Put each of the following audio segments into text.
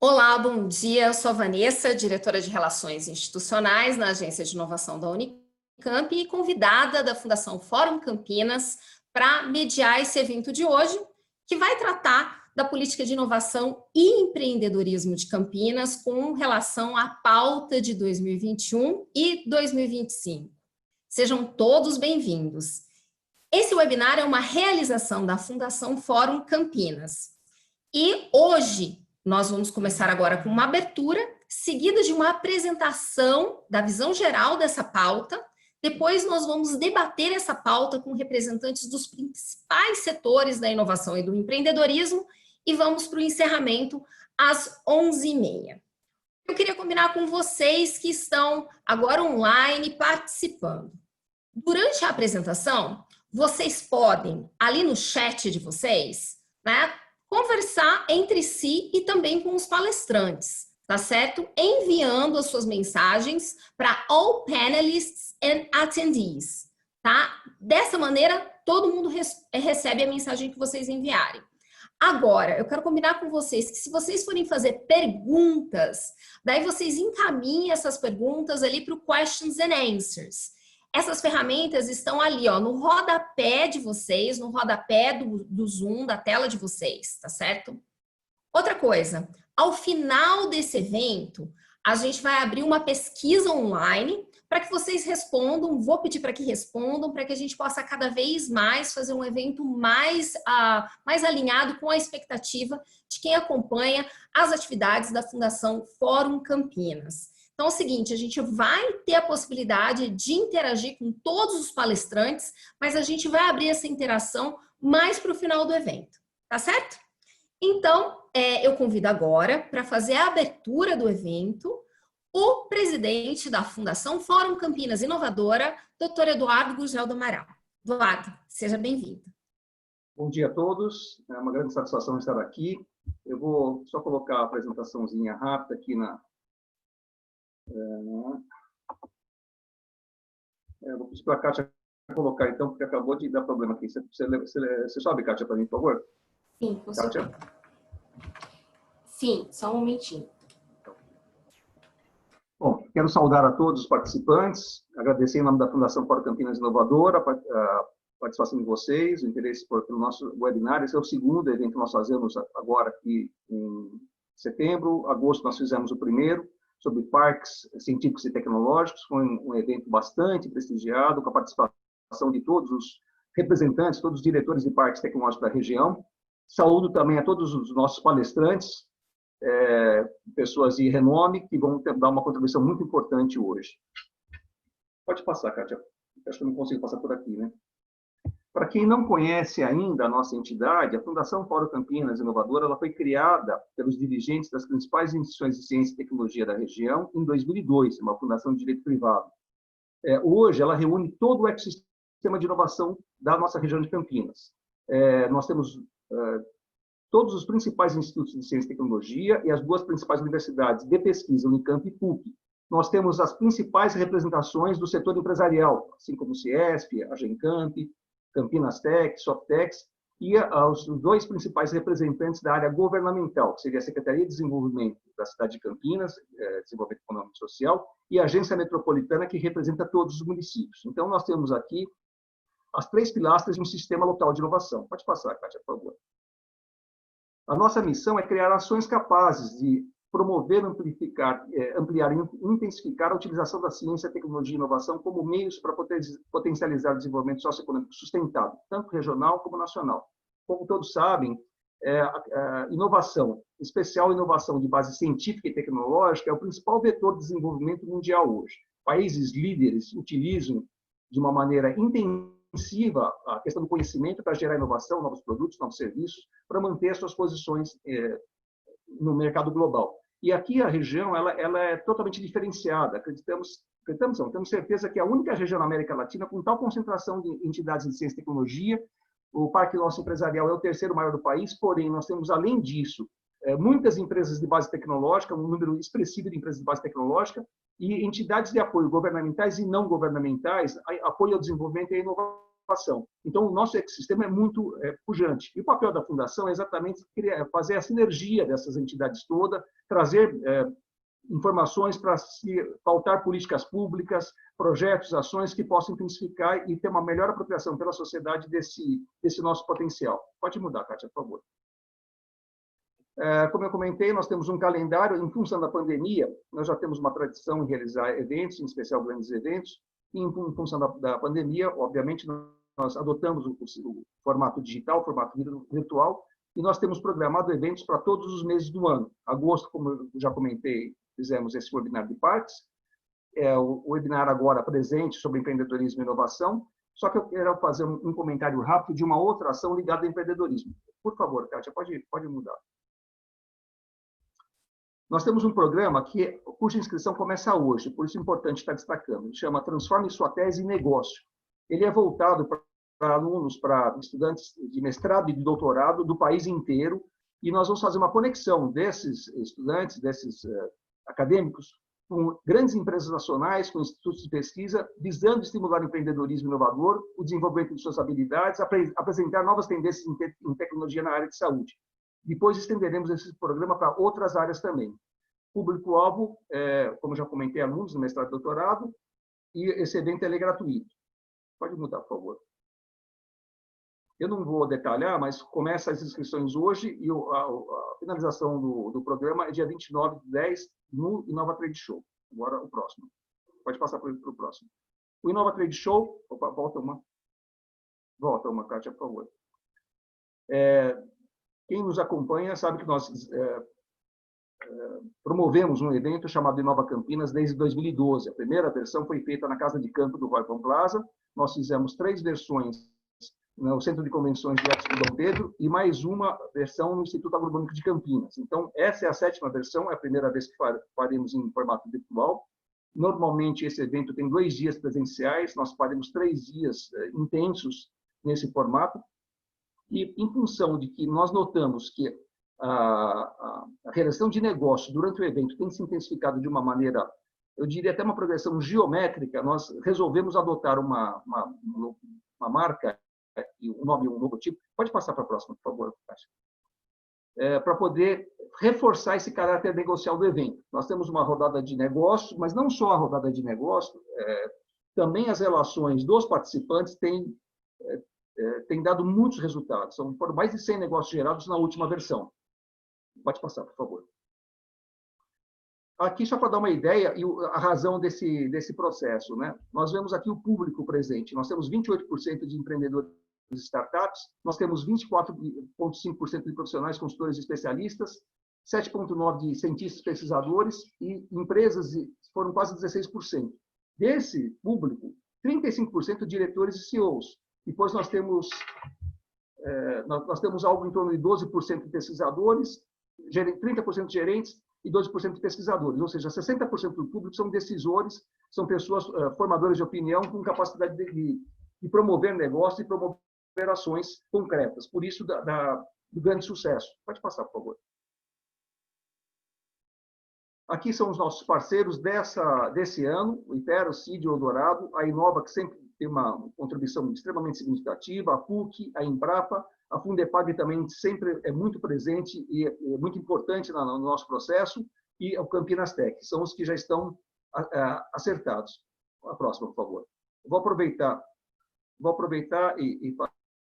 Olá, bom dia. Eu sou a Vanessa, diretora de Relações Institucionais na Agência de Inovação da Unicamp e convidada da Fundação Fórum Campinas para mediar esse evento de hoje, que vai tratar da política de inovação e empreendedorismo de Campinas com relação à pauta de 2021 e 2025. Sejam todos bem-vindos. Esse webinar é uma realização da Fundação Fórum Campinas. E hoje nós vamos começar agora com uma abertura, seguida de uma apresentação da visão geral dessa pauta. Depois nós vamos debater essa pauta com representantes dos principais setores da inovação e do empreendedorismo e vamos para o encerramento às 11h30. Eu queria combinar com vocês que estão agora online participando. Durante a apresentação, vocês podem, ali no chat de vocês, né, conversar entre si e também com os palestrantes, tá certo? Enviando as suas mensagens para all panelists and attendees, tá? Dessa maneira, todo mundo recebe a mensagem que vocês enviarem. Agora, eu quero combinar com vocês que se vocês forem fazer perguntas, daí vocês encaminhem essas perguntas ali para o Questions and Answers. Essas ferramentas estão ali, ó, no rodapé de vocês, no rodapé do Zoom, da tela de vocês, tá certo? Outra coisa, ao final desse evento, a gente vai abrir uma pesquisa online para que vocês respondam, vou pedir para que respondam, para que a gente possa cada vez mais fazer um evento mais alinhado com a expectativa de quem acompanha as atividades da Fundação Fórum Campinas. Então é o seguinte, a gente vai ter a possibilidade de interagir com todos os palestrantes, mas a gente vai abrir essa interação mais para o final do evento, tá certo? Então, eu convido agora para fazer a abertura do evento o presidente da Fundação Fórum Campinas Inovadora, Dr. Eduardo Gurgel do Amaral. Eduardo, seja bem-vindo. Bom dia a todos, é uma grande satisfação estar aqui. Eu vou só colocar a apresentaçãozinha rápida aqui na... vou pedir para a Kátia colocar, então, porque acabou de dar problema aqui. Você sobe, Kátia, para mim, por favor? Sim, com certeza. Kátia? Sim, só um momentinho. Bom, quero saudar a todos os participantes, agradecer em nome da Fundação Fórum Campinas Inovadora a participação de vocês, o interesse pelo nosso webinar. Esse é o segundo evento que nós fazemos agora aqui em setembro. Agosto nós fizemos o primeiro, sobre parques científicos e tecnológicos. Foi um evento bastante prestigiado, com a participação de todos os representantes, todos os diretores de parques tecnológicos da região. Saúdo também a todos os nossos palestrantes, pessoas de renome, que vão dar uma contribuição muito importante hoje. Pode passar, Kátia. Acho que eu não consigo passar por aqui, né? Para quem não conhece ainda a nossa entidade, a Fundação Fórum Campinas Inovadora, ela foi criada pelos dirigentes das principais instituições de ciência e tecnologia da região em 2002, uma fundação de direito privado. Hoje, ela reúne todo o ecossistema de inovação da nossa região de Campinas. Nós temos todos os principais institutos de ciência e tecnologia e as duas principais universidades de pesquisa, Unicamp e PUC. Nós temos as principais representações do setor empresarial, assim como o CIESP, a Gencamp, Campinas Tech, Softex, e os dois principais representantes da área governamental, que seria a Secretaria de Desenvolvimento da cidade de Campinas, Desenvolvimento Econômico e Social, e a Agência Metropolitana, que representa todos os municípios. Então, nós temos aqui as três pilastras de um sistema local de inovação. Pode passar, Kátia, por favor. A nossa missão é criar ações capazes de promover, ampliar e intensificar a utilização da ciência, tecnologia e inovação como meios para potencializar o desenvolvimento socioeconômico sustentável, tanto regional como nacional. Como todos sabem, a inovação, em especial a inovação de base científica e tecnológica, é o principal vetor de desenvolvimento mundial hoje. Países líderes utilizam de uma maneira intensiva a questão do conhecimento para gerar inovação, novos produtos, novos serviços, para manter suas posições no mercado global. E aqui a região ela é totalmente diferenciada. Temos certeza que é a única região na América Latina com tal concentração de entidades de ciência e tecnologia. O parque nosso empresarial é o terceiro maior do país, porém, nós temos, além disso, muitas empresas de base tecnológica, um número expressivo de empresas de base tecnológica, e entidades de apoio governamentais e não governamentais, apoio ao desenvolvimento e à inovação. Então, o nosso ecossistema é muito pujante. E o papel da Fundação é exatamente fazer a sinergia dessas entidades todas, trazer informações para se pautar políticas públicas, projetos, ações que possam intensificar e ter uma melhor apropriação pela sociedade desse nosso potencial. Pode mudar, Kátia, por favor. Como eu comentei, nós temos um calendário, em função da pandemia, nós já temos uma tradição em realizar eventos, em especial grandes eventos, e em função da pandemia, obviamente, nós adotamos o formato digital, o formato virtual, e nós temos programado eventos para todos os meses do ano. Agosto, como eu já comentei, fizemos esse webinar de parques, o webinar agora presente sobre empreendedorismo e inovação, só que eu quero fazer um comentário rápido de uma outra ação ligada ao empreendedorismo. Por favor, Kátia, pode mudar. Nós temos um programa cuja inscrição começa hoje, por isso é importante estar destacando. Ele chama Transforme Sua Tese em Negócio. Ele é voltado para alunos, para estudantes de mestrado e de doutorado do país inteiro, e nós vamos fazer uma conexão desses estudantes, desses acadêmicos, com grandes empresas nacionais, com institutos de pesquisa, visando estimular o empreendedorismo inovador, o desenvolvimento de suas habilidades, apresentar novas tendências em tecnologia na área de saúde. Depois estenderemos esse programa para outras áreas também. Público-alvo, como já comentei, alunos do mestrado e doutorado, e esse evento é gratuito. Pode mudar, por favor. Eu não vou detalhar, mas começa as inscrições hoje e a finalização do programa é dia 29/10 no Inova Trade Show. Agora o próximo. Pode passar para o próximo. O Inova Trade Show... Opa, volta uma, Kátia, por favor. Quem nos acompanha sabe que nós promovemos um evento chamado Inova Campinas desde 2012. A primeira versão foi feita na Casa de Campo do Royal Palm Plaza. Nós fizemos 3 versões no Centro de Convenções de Expo Dom Pedro e mais uma versão no Instituto Agronômico de Campinas. Então, essa é a 7ª versão, é a primeira vez que faremos em formato virtual. Normalmente, esse evento tem 2 dias presenciais, nós faremos 3 dias intensos nesse formato. E, em função de que nós notamos que a relação de negócio durante o evento tem se intensificado de uma maneira, eu diria até uma progressão geométrica, nós resolvemos adotar uma marca, um nome, um logotipo. Pode passar para a próxima, por favor, Kátia. Para poder reforçar esse caráter negocial do evento. Nós temos uma rodada de negócio, mas não só a rodada de negócio, também as relações dos participantes têm dado muitos resultados. Foram mais de 100 negócios gerados na última versão. Pode passar, por favor. Aqui, só para dar uma ideia e a razão desse processo, né? Nós vemos aqui o público presente. Nós temos 28% de empreendedores e startups, nós temos 24,5% de profissionais, consultores e especialistas, 7,9% de cientistas e pesquisadores e empresas foram quase 16%. Desse público, 35% diretores e CEOs. Depois nós temos algo em torno de 12% de pesquisadores, 30% de gerentes e 12% de pesquisadores, ou seja, 60% do público são decisores, são pessoas formadoras de opinião com capacidade de promover negócios e promover ações concretas. Por isso, do grande sucesso. Pode passar, por favor. Aqui são os nossos parceiros desse ano, o Ipera, o CID, o Eldorado, a Inova, que sempre tem uma contribuição extremamente significativa, a PUC, a Embrapa, a Fundepag também sempre é muito presente e é muito importante no nosso processo, e o Campinas Tech, são os que já estão acertados. A próxima, por favor. Vou aproveitar e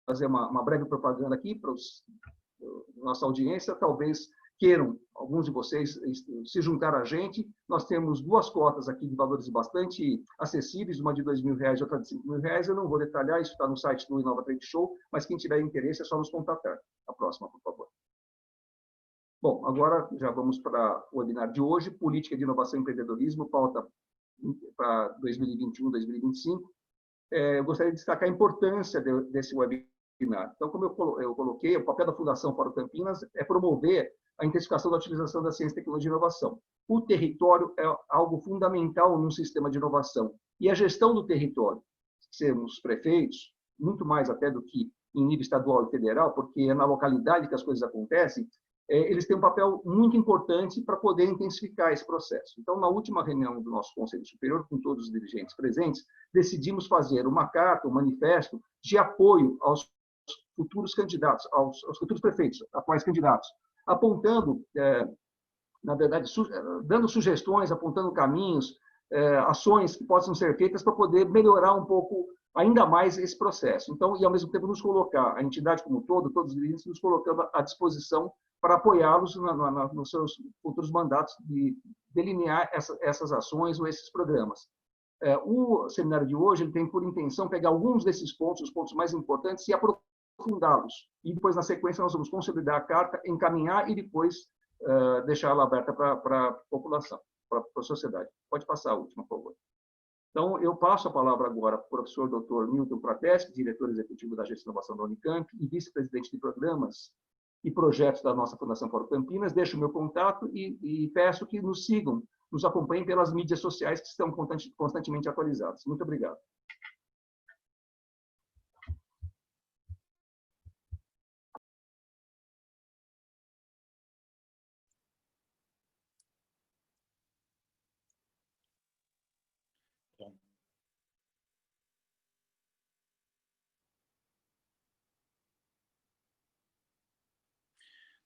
fazer uma breve propaganda aqui para a nossa audiência, talvez queiram, alguns de vocês, se juntar a gente, nós temos 2 cotas aqui de valores bastante acessíveis, uma de R$2.000 e outra de R$5.000. Eu não vou detalhar, isso está no site do Inova Trade Show, mas quem tiver interesse é só nos contatar. A próxima, por favor. Bom, agora já vamos para o webinar de hoje, Política de Inovação e Empreendedorismo, pauta para 2021, 2025. Eu gostaria de destacar a importância desse webinar. Então, como eu coloquei, o papel da Fundação Fórum Campinas é promover a intensificação da utilização da ciência, tecnologia e inovação. O território é algo fundamental num sistema de inovação. E a gestão do território, sermos prefeitos, muito mais até do que em nível estadual e federal, porque é na localidade que as coisas acontecem, eles têm um papel muito importante para poder intensificar esse processo. Então, na última reunião do nosso Conselho Superior, com todos os dirigentes presentes, decidimos fazer uma carta, um manifesto de apoio aos futuros candidatos, aos futuros prefeitos, atuais candidatos, apontando, na verdade, dando sugestões, apontando caminhos, ações que possam ser feitas para poder melhorar um pouco ainda mais esse processo. Então, e ao mesmo tempo nos colocar, a entidade como um todo, todos os dirigentes, nos colocando à disposição para apoiá-los nos seus futuros mandatos de delinear essas ações ou esses programas. O seminário de hoje ele tem por intenção pegar alguns desses pontos, os pontos mais importantes, e aprofundá-los. E depois, na sequência, nós vamos consolidar a carta, encaminhar e depois deixá-la aberta para a população, para a sociedade. Pode passar a última, por favor. Então, eu passo a palavra agora para o professor Dr. Milton Prateschi, diretor executivo da Agência de Inovação da Unicamp e vice-presidente de programas e projetos da nossa Fundação Fórum Campinas. Deixo o meu contato e peço que nos sigam, nos acompanhem pelas mídias sociais que estão constantemente atualizadas. Muito obrigado.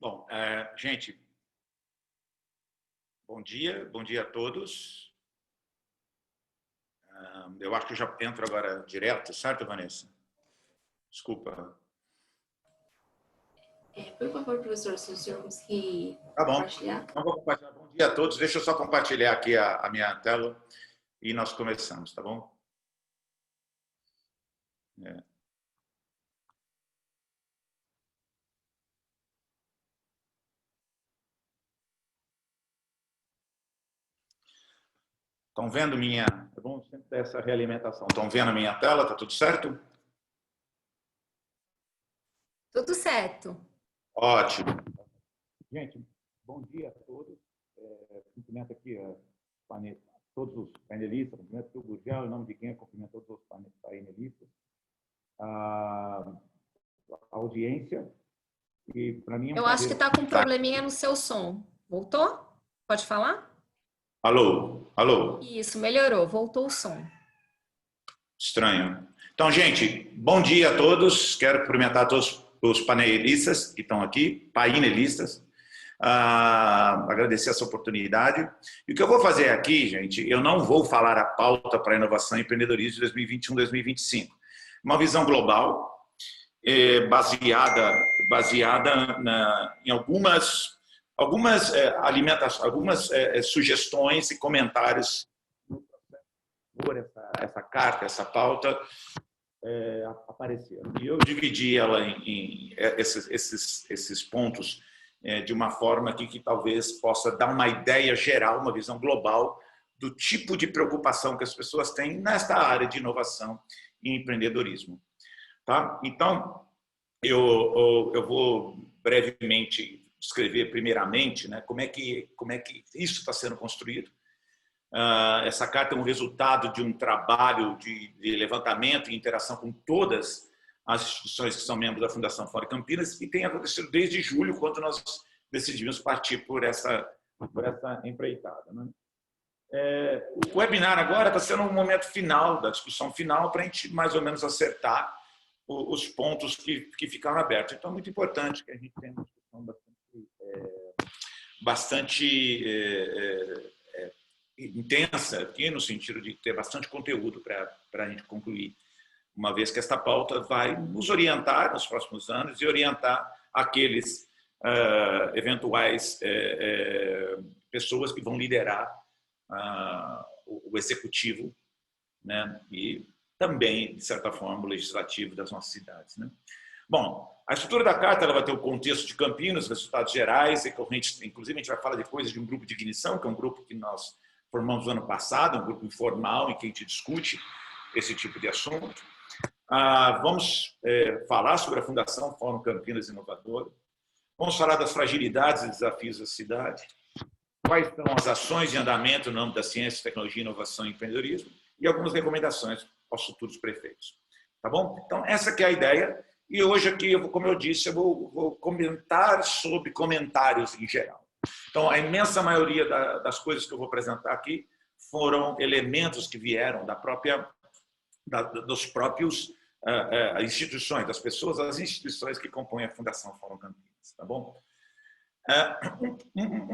Bom, gente, bom dia a todos. Eu acho que eu já entro agora direto, certo, Vanessa? Desculpa. Por favor, professor, se o senhor conseguir compartilhar. Então, vou compartilhar. Bom dia a todos. Deixa eu só compartilhar aqui a minha tela e nós começamos, tá bom? Estão vendo minha... É bom sempre ter essa realimentação. Estão vendo a minha tela? Está tudo certo? Tudo certo. Ótimo. Gente, bom dia a todos. Cumprimento aqui todos os painelistas, cumprimento o Gurgel, em nome de quem cumprimento todos os painelistas. A audiência. E para mim Eu acho que está com um probleminha no seu som. Voltou? Pode falar? Alô, alô. Isso, melhorou, voltou o som. Estranho. Então, gente, bom dia a todos. Quero cumprimentar todos os panelistas que estão aqui, painelistas. Agradecer essa oportunidade. E o que eu vou fazer aqui, gente, eu não vou falar a pauta para inovação e empreendedorismo de 2021-2025. Uma visão global, baseada em algumas sugestões e comentários por essa carta, essa pauta apareceram. E eu dividi ela em esses pontos de uma forma que talvez possa dar uma ideia geral, uma visão global do tipo de preocupação que as pessoas têm nesta área de inovação e empreendedorismo. Tá? Então, eu vou brevemente descrever primeiramente, né, como é que isso está sendo construído. Essa carta é um resultado de um trabalho de levantamento e interação com todas as instituições que são membros da Fundação Fórum Campinas e tem acontecido desde julho, quando nós decidimos partir por essa empreitada. Né? O webinar agora está sendo um momento final, da discussão final, para a gente mais ou menos acertar os pontos que ficaram abertos. Então, é muito importante que a gente tenha uma discussão bastante intensa aqui, no sentido de ter bastante conteúdo para a gente concluir, uma vez que esta pauta vai nos orientar nos próximos anos e orientar aqueles eventuais pessoas que vão liderar o executivo, né? E também, de certa forma, o legislativo das nossas cidades, né? Bom, a estrutura da carta ela vai ter o contexto de Campinas, resultados gerais, inclusive a gente vai falar depois de um grupo de ignição, que é um grupo que nós formamos no ano passado, um grupo informal em que a gente discute esse tipo de assunto. Vamos falar sobre a Fundação Fórum Campinas Inovadora, vamos falar das fragilidades e desafios da cidade, quais são as ações em andamento no âmbito da ciência, tecnologia, inovação e empreendedorismo e algumas recomendações aos futuros prefeitos. Tá bom? Então, essa que é a ideia. E hoje aqui, como eu disse, eu vou comentar sobre comentários em geral. Então, a imensa maioria das coisas que eu vou apresentar aqui foram elementos que vieram dos próprios instituições, das pessoas, as instituições que compõem a Fundação Fórum Campinas, tá bom?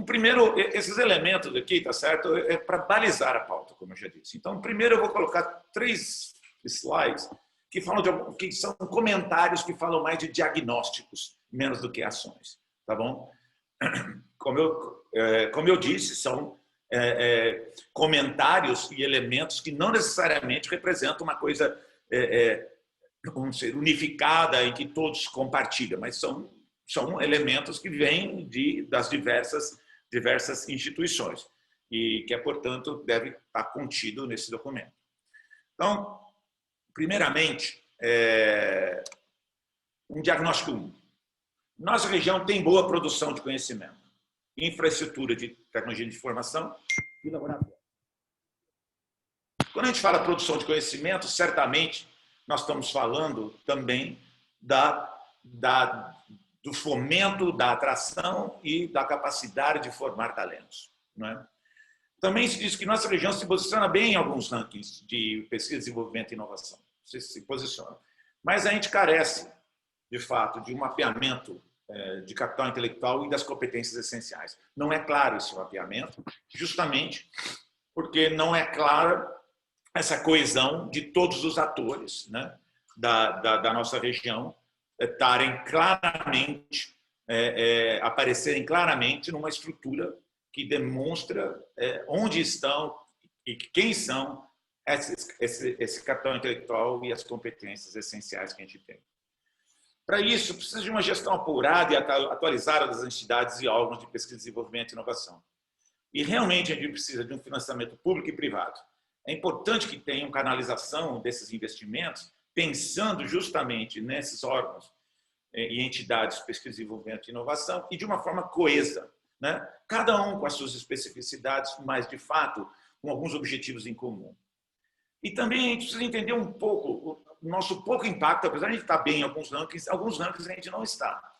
Primeiro, esses elementos aqui, tá certo? É para balizar a pauta, como eu já disse. Então, primeiro eu vou colocar 3 slides que falam que são comentários que falam mais de diagnósticos, menos do que ações, tá bom? Como eu disse, são comentários e elementos que não necessariamente representam uma coisa, vamos dizer, unificada em que todos compartilham, mas são elementos que vêm das diversas instituições e que, portanto, deve estar contido nesse documento. Então, primeiramente, um diagnóstico 1. Nossa região tem boa produção de conhecimento, infraestrutura de tecnologia de informação e laboratório. Quando a gente fala produção de conhecimento, certamente nós estamos falando também do fomento, da atração e da capacidade de formar talentos, não é? Também se diz que nossa região se posiciona bem em alguns rankings de pesquisa, desenvolvimento e inovação. Se posiciona. Mas a gente carece, de fato, de um mapeamento de capital intelectual e das competências essenciais. Não é claro esse mapeamento, justamente porque não é clara essa coesão de todos os atores, né, da nossa região estarem claramente, aparecerem claramente numa estrutura que demonstra onde estão e quem são esse capital intelectual e as competências essenciais que a gente tem. Para isso, precisa de uma gestão apurada e atualizada das entidades e órgãos de pesquisa, desenvolvimento e inovação. E realmente a gente precisa de um financiamento público e privado. É importante que tenha uma canalização desses investimentos, pensando justamente nesses órgãos e entidades de pesquisa, desenvolvimento e inovação, e de uma forma coesa, né? Cada um com as suas especificidades, mas, de fato, com alguns objetivos em comum. E também a gente precisa entender um pouco o nosso pouco impacto, apesar de a gente estar bem em alguns rankings a gente não está.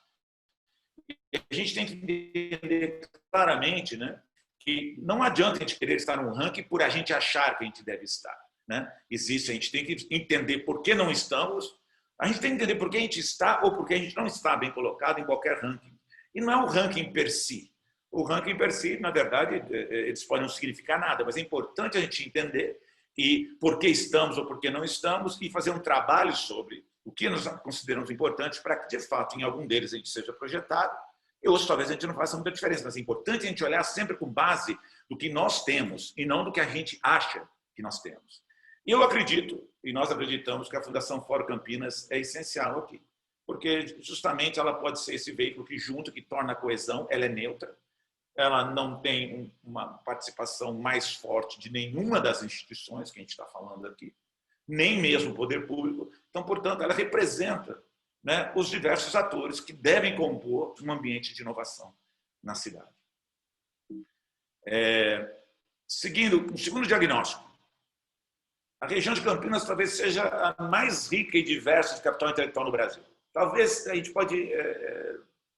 E a gente tem que entender claramente, né, que não adianta a gente querer estar num ranking por a gente achar que a gente deve estar, né? A gente tem que entender por que não estamos, a gente tem que entender por que a gente está ou por que a gente não está bem colocado em qualquer ranking. E não é o ranking per si. O ranking per si, na verdade, eles podem não significar nada, mas é importante a gente entender e por que estamos ou por que não estamos e fazer um trabalho sobre o que nós consideramos importantes para que, de fato, em algum deles a gente seja projetado e outros talvez a gente não faça muita diferença, mas é importante a gente olhar sempre com base do que nós temos e não do que a gente acha que nós temos. E eu acredito, e nós acreditamos, que a Fundação Fórum Campinas é essencial aqui, porque justamente ela pode ser esse veículo que junta, que torna a coesão, ela é neutra, ela não tem uma participação mais forte de nenhuma das instituições que a gente está falando aqui, nem mesmo o poder público. Então, portanto, ela representa, né, os diversos atores que devem compor um ambiente de inovação na cidade. Seguindo, um segundo diagnóstico. A região de Campinas talvez seja a mais rica e diversa de capital intelectual no Brasil. Talvez a gente pode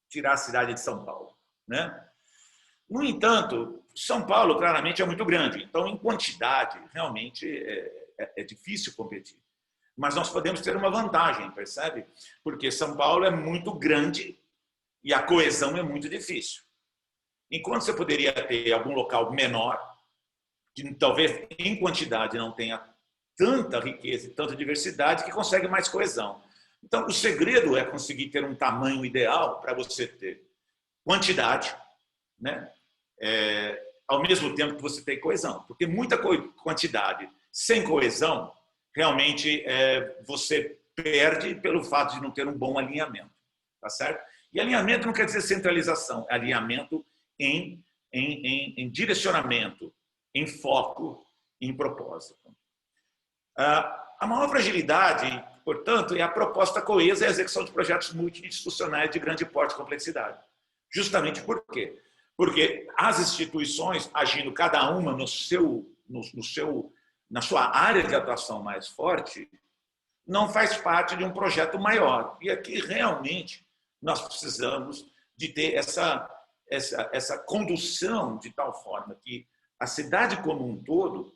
tirar a cidade de São Paulo, né? No entanto, São Paulo claramente é muito grande, então em quantidade realmente é difícil competir. Mas nós podemos ter uma vantagem, percebe? Porque São Paulo é muito grande e a coesão é muito difícil. Enquanto você poderia ter algum local menor, que talvez em quantidade não tenha tanta riqueza e tanta diversidade, que consegue mais coesão. Então, o segredo é conseguir ter um tamanho ideal para você ter quantidade, né? Ao mesmo tempo que você tem coesão. Porque muita quantidade sem coesão, realmente você perde pelo fato de não ter um bom alinhamento. Tá certo? E alinhamento não quer dizer centralização, é alinhamento em direcionamento, em foco, em propósito. A maior fragilidade, portanto, é a proposta coesa e a execução de projetos multi-institucionais de grande porte e complexidade. Justamente por quê? Porque as instituições, agindo cada uma na sua área de atuação mais forte, não faz parte de um projeto maior. E aqui, realmente, nós precisamos de ter essa condução de tal forma que a cidade como um todo,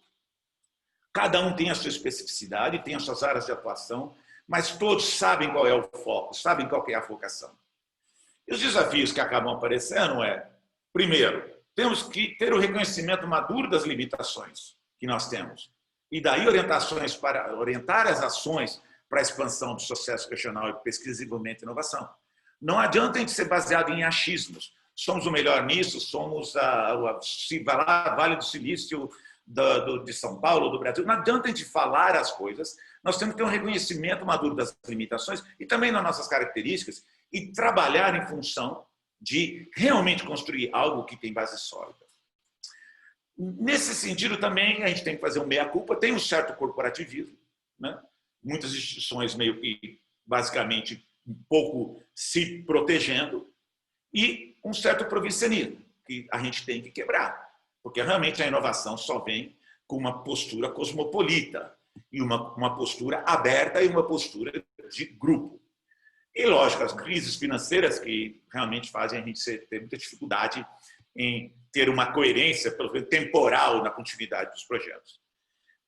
cada um tem a sua especificidade, tem as suas áreas de atuação, mas todos sabem qual é o foco, sabem qual é a focação. E os desafios que acabam aparecendo primeiro, temos que ter o reconhecimento maduro das limitações que nós temos. E daí orientações para orientar as ações para a expansão do sucesso regional e pesquisa, desenvolvimento e inovação. Não adianta a gente ser baseado em achismos. Somos o melhor nisso, somos Vale do Silício de São Paulo, do Brasil. Não adianta a gente falar as coisas, nós temos que ter um reconhecimento maduro das limitações e também das nossas características e trabalhar em função de realmente construir algo que tem base sólida. Nesse sentido, também, a gente tem que fazer um meia-culpa, tem um certo corporativismo, né? Muitas instituições meio que, basicamente, um pouco se protegendo, e um certo provincianismo, que a gente tem que quebrar, porque realmente a inovação só vem com uma postura cosmopolita, e uma postura aberta e uma postura de grupo. E, lógico, as crises financeiras que realmente fazem a gente ter muita dificuldade em ter uma coerência, pelo menos temporal, na continuidade dos projetos.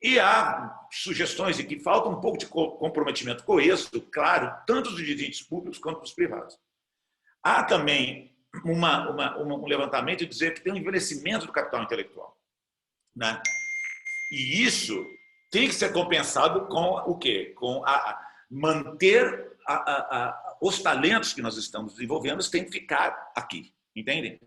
E há sugestões de que falta um pouco de comprometimento coeso, claro, tanto dos dirigentes públicos quanto dos privados. Há também um levantamento de dizer que tem um envelhecimento do capital intelectual, né? E isso tem que ser compensado com o quê? Com manter os talentos que nós estamos desenvolvendo têm que ficar aqui, entendem?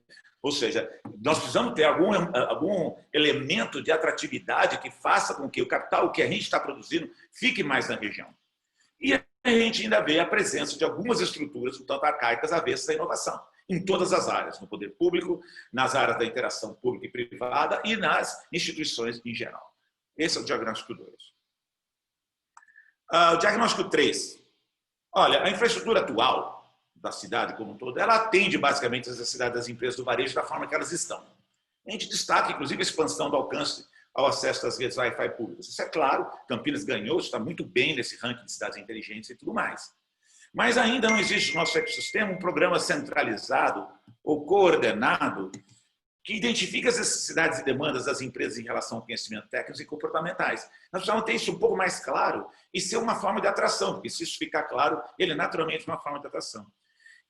Ou seja, nós precisamos ter algum elemento de atratividade que faça com que o capital, o que a gente está produzindo, fique mais na região. E a gente ainda vê a presença de algumas estruturas, um tanto arcaicas, avessas à inovação, em todas as áreas, no poder público, nas áreas da interação pública e privada e nas instituições em geral. Esse é o diagnóstico 2. O diagnóstico 3. Olha, a infraestrutura atual da cidade como um todo, ela atende basicamente as necessidades das empresas do varejo da forma que elas estão. A gente destaca, inclusive, a expansão do alcance ao acesso às redes Wi-Fi públicas. Isso é claro, Campinas ganhou, está muito bem nesse ranking de cidades inteligentes e tudo mais. Mas ainda não existe no nosso ecossistema um programa centralizado ou coordenado que identifique as necessidades e demandas das empresas em relação ao conhecimento técnicos e comportamentais. Nós precisamos ter isso um pouco mais claro e ser uma forma de atração, porque se isso ficar claro, ele é naturalmente uma forma de atração.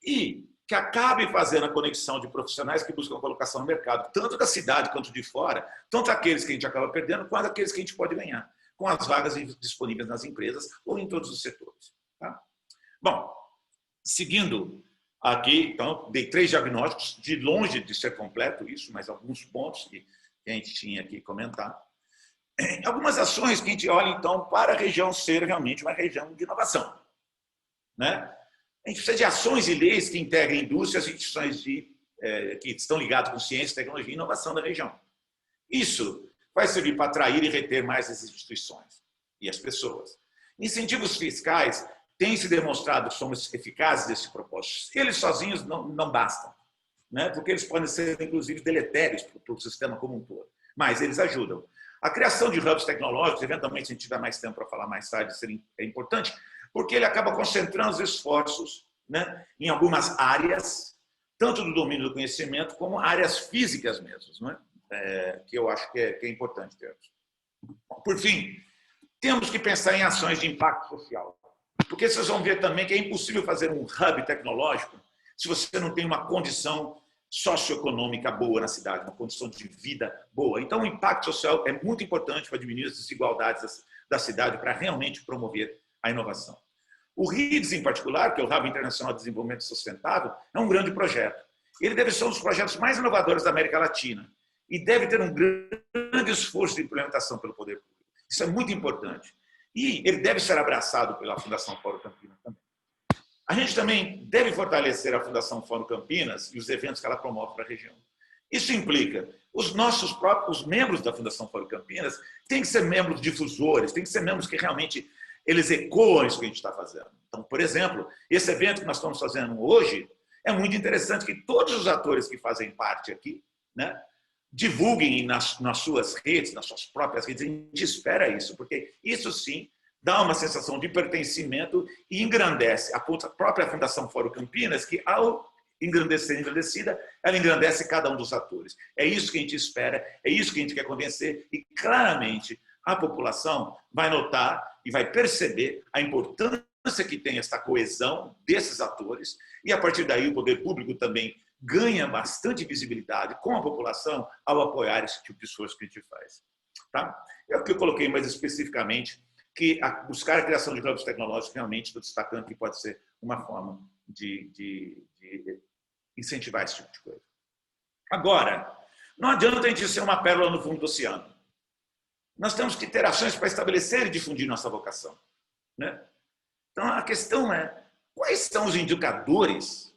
E que acabe fazendo a conexão de profissionais que buscam colocação no mercado, tanto da cidade quanto de fora, tanto aqueles que a gente acaba perdendo, quanto aqueles que a gente pode ganhar, com as vagas disponíveis nas empresas ou em todos os setores. Tá? Bom, seguindo aqui, então, dei 3 diagnósticos, de longe de ser completo isso, mas alguns pontos que a gente tinha que comentar. Algumas ações que a gente olha, então, para a região ser realmente uma região de inovação, né? A gente precisa de ações e leis que integrem indústrias e instituições que estão ligadas com ciência, tecnologia e inovação da região. Isso vai servir para atrair e reter mais as instituições e as pessoas. Incentivos fiscais têm se demonstrado que são eficazes desse propósito. Eles sozinhos não bastam, né? Porque eles podem ser, inclusive, deletérios para o sistema como um todo. Mas eles ajudam. A criação de hubs tecnológicos, eventualmente, se a gente tiver mais tempo para falar mais tarde, é importante, porque ele acaba concentrando os esforços, né, em algumas áreas, tanto do domínio do conhecimento, como áreas físicas mesmo, né? Que eu acho que é importante termos. Por fim, temos que pensar em ações de impacto social. Porque vocês vão ver também que é impossível fazer um hub tecnológico se você não tem uma condição socioeconômica boa na cidade, uma condição de vida boa. Então, o impacto social é muito importante para diminuir as desigualdades da cidade, para realmente promover a inovação. O RIDS, em particular, que é o Hub Internacional de Desenvolvimento Sustentável, é um grande projeto. ele deve ser um dos projetos mais inovadores da América Latina e deve ter um grande esforço de implementação pelo poder público. Isso é muito importante. E ele deve ser abraçado pela Fundação Fórum Campinas também. A gente também deve fortalecer a Fundação Fórum Campinas e os eventos que ela promove para a região. Isso implica os nossos próprios membros da Fundação Fórum Campinas têm que ser membros difusores, têm que ser membros que realmente eles ecoam isso que a gente está fazendo. Então, por exemplo, esse evento que nós estamos fazendo hoje é muito interessante que todos os atores que fazem parte aqui, né, divulguem nas suas redes, nas suas próprias redes. A gente espera isso, porque isso sim dá uma sensação de pertencimento e engrandece a própria Fundação Fórum Campinas, que ao engrandecida, ela engrandece cada um dos atores. É isso que a gente espera, é isso que a gente quer convencer e claramente a população vai notar e vai perceber a importância que tem essa coesão desses atores e a partir daí o poder público também ganha bastante visibilidade com a população ao apoiar esse tipo de esforço que a gente faz. Tá? É o que eu coloquei mais especificamente, que buscar a criação de hubs tecnológicos realmente estou destacando que pode ser uma forma de incentivar esse tipo de coisa. Agora, não adianta a gente ser uma pérola no fundo do oceano. Nós temos que ter ações para estabelecer e difundir nossa vocação, né? Então, a questão é, quais são os indicadores,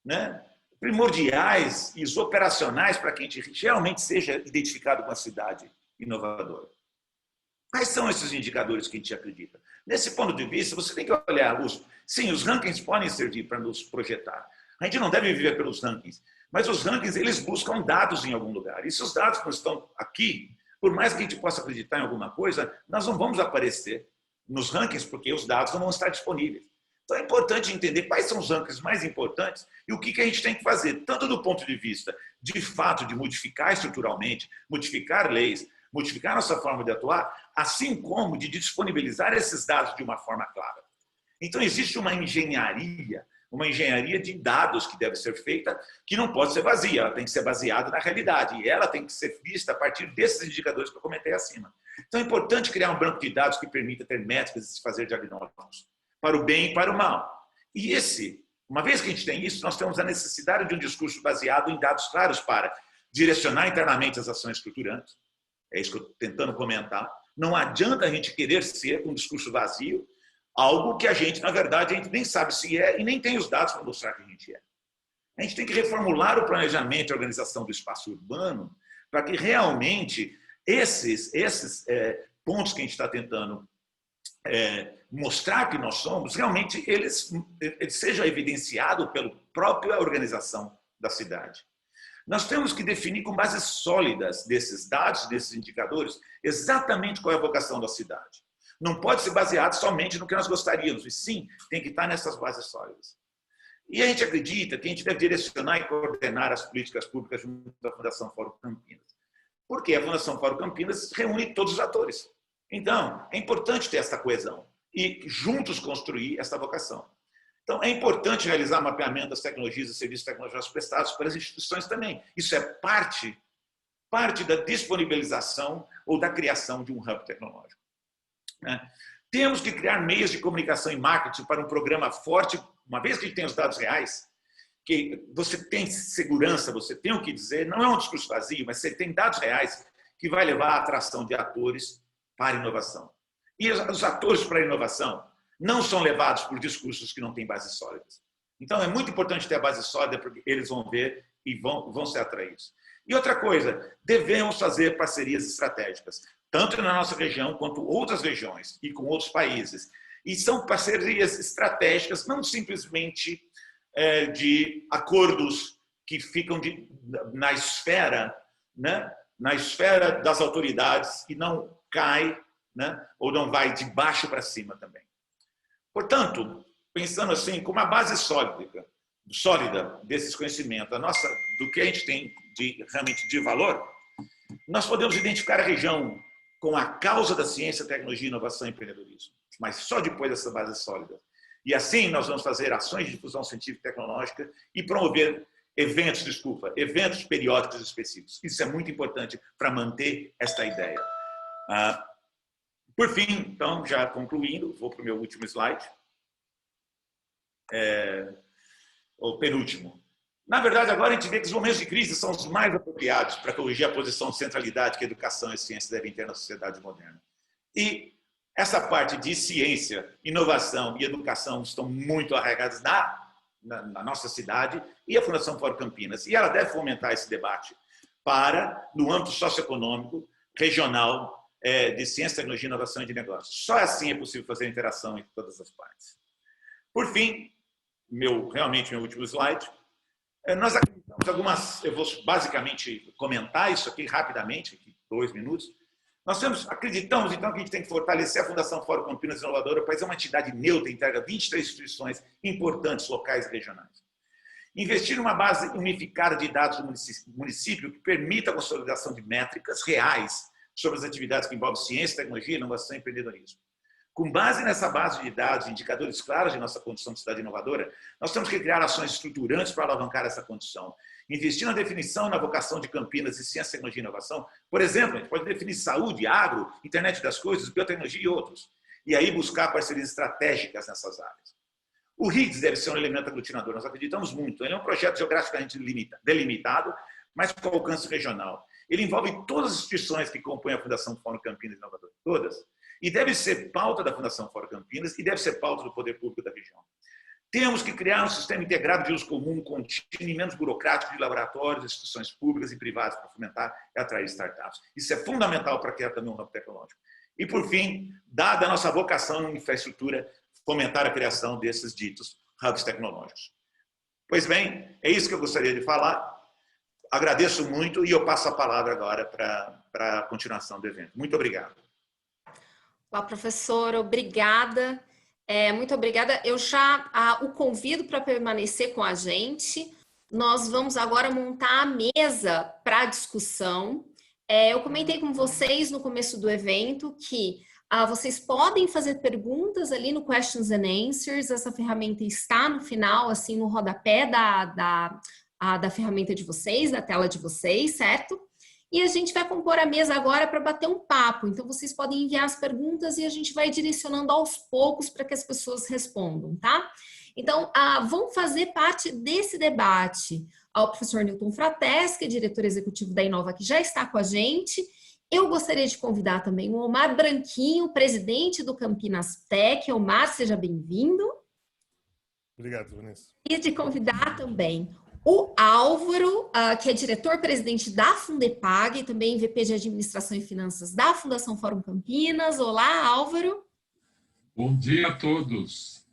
né, primordiais e os operacionais para que a gente realmente seja identificado com a cidade inovadora? Quais são esses indicadores que a gente acredita? Nesse ponto de vista, você tem que olhar, sim, os rankings podem servir para nos projetar. A gente não deve viver pelos rankings, mas os rankings, eles buscam dados em algum lugar. E se os dados não estão aqui, por mais que a gente possa acreditar em alguma coisa, nós não vamos aparecer nos rankings, porque os dados não vão estar disponíveis. Então é importante entender quais são os rankings mais importantes e o que a gente tem que fazer, tanto do ponto de vista, de fato, de modificar estruturalmente, modificar leis, modificar nossa forma de atuar, assim como de disponibilizar esses dados de uma forma clara. Então existe uma engenharia de dados que deve ser feita, que não pode ser vazia, ela tem que ser baseada na realidade, e ela tem que ser vista a partir desses indicadores que eu comentei acima. Então é importante criar um banco de dados que permita ter métricas e se fazer diagnósticos, para o bem e para o mal. E uma vez que a gente tem isso, nós temos a necessidade de um discurso baseado em dados claros para direcionar internamente as ações estruturantes, é isso que eu estou tentando comentar. Não adianta a gente querer ser um discurso vazio, algo que a gente, na verdade, a gente nem sabe se é e nem tem os dados para mostrar que a gente é. A gente tem que reformular o planejamento e a organização do espaço urbano para que realmente esses pontos que a gente está tentando mostrar que nós somos, realmente eles sejam evidenciados pela própria organização da cidade. Nós temos que definir com bases sólidas desses dados, desses indicadores, exatamente qual é a vocação da cidade. Não pode ser baseado somente no que nós gostaríamos, e sim, tem que estar nessas bases sólidas. E a gente acredita que a gente deve direcionar e coordenar as políticas públicas junto à Fundação Fórum Campinas. Porque a Fundação Fórum Campinas reúne todos os atores. Então, é importante ter essa coesão e juntos construir essa vocação. Então, é importante realizar mapeamento das tecnologias e serviços tecnológicos prestados pelas instituições também. Isso é parte da disponibilização ou da criação de um hub tecnológico. Temos que criar meios de comunicação e marketing para um programa forte, uma vez que a gente tem os dados reais, que você tem segurança, você tem o que dizer, não é um discurso vazio, mas você tem dados reais que vai levar à atração de atores para a inovação. E os atores para a inovação não são levados por discursos que não têm bases sólidas. Então, é muito importante ter a base sólida, porque eles vão ver e vão ser atraídos. E outra coisa, devemos fazer parcerias estratégicas, tanto na nossa região quanto outras regiões e com outros países. E são parcerias estratégicas, não simplesmente de acordos que ficam na esfera, né, na esfera das autoridades e não cai, né, ou não vai de baixo para cima também. Portanto, pensando assim, com uma base sólida desses conhecimentos, do que a gente tem realmente de valor, nós podemos identificar a região com a causa da ciência, tecnologia, inovação e empreendedorismo, mas só depois dessa base sólida. E assim nós vamos fazer ações de difusão científica e tecnológica e promover eventos periódicos específicos. Isso é muito importante para manter esta ideia. Por fim, então, já concluindo, vou para o meu último slide. O penúltimo. Na verdade, agora a gente vê que os momentos de crise são os mais apropriados para corrigir a posição de centralidade que a educação e a ciência devem ter na sociedade moderna. E essa parte de ciência, inovação e educação estão muito arraigadas na nossa cidade e a Fundação Fórum Campinas. E ela deve fomentar esse debate para, no âmbito socioeconômico, regional, de ciência, tecnologia, inovação e de negócios. Só assim é possível fazer a interação entre todas as partes. Por fim, realmente meu último slide, nós acreditamos eu vou basicamente comentar isso aqui rapidamente, aqui 2 minutos. Nós acreditamos, então, que a gente tem que fortalecer a Fundação Fórum Campinas Inovadora para ser uma entidade neutra, que integra 23 instituições importantes, locais e regionais. Investir em uma base unificada de dados do município que permita a consolidação de métricas reais sobre as atividades que envolvem ciência, tecnologia, inovação e empreendedorismo. Com base nessa base de dados e indicadores claros de nossa condição de cidade inovadora, nós temos que criar ações estruturantes para alavancar essa condição. Investir na definição e na vocação de Campinas e ciência, tecnologia e inovação. Por exemplo, a gente pode definir saúde, agro, internet das coisas, biotecnologia e outros. E aí buscar parcerias estratégicas nessas áreas. O RIDS deve ser um elemento aglutinador, nós acreditamos muito. Ele é um projeto geograficamente delimitado, mas com alcance regional. Ele envolve todas as instituições que compõem a Fundação Fórum Campinas Inovadora, todas. E deve ser pauta da Fundação Fórum Campinas e deve ser pauta do poder público da região. Temos que criar um sistema integrado de uso comum, contínuo e menos burocrático de laboratórios, instituições públicas e privadas para fomentar e atrair startups. Isso é fundamental para criar também um hub tecnológico. E, por fim, dada a nossa vocação em infraestrutura, fomentar a criação desses ditos hubs tecnológicos. Pois bem, é isso que eu gostaria de falar. Agradeço muito e eu passo a palavra agora para a continuação do evento. Muito obrigado. Olá, professor, obrigada. Muito obrigada. Eu já o convido para permanecer com a gente. Nós vamos agora montar a mesa para a discussão. Eu comentei com vocês no começo do evento que vocês podem fazer perguntas ali no Questions and Answers. Essa ferramenta está no final, assim, no rodapé da ferramenta de vocês, da tela de vocês, certo? E a gente vai compor a mesa agora para bater um papo. Então, vocês podem enviar as perguntas e a gente vai direcionando aos poucos para que as pessoas respondam, tá? Então, vão fazer parte desse debate o professor Newton Frates, que é diretor executivo da Inova, que já está com a gente. Eu gostaria de convidar também o Omar Branquinho, presidente do Campinas Tech. Omar, seja bem-vindo. Obrigado, Vanessa. E de convidar também o Álvaro, que é diretor-presidente da Fundepag e também VP de Administração e Finanças da Fundação Fórum Campinas. Olá, Álvaro. Bom dia a todos.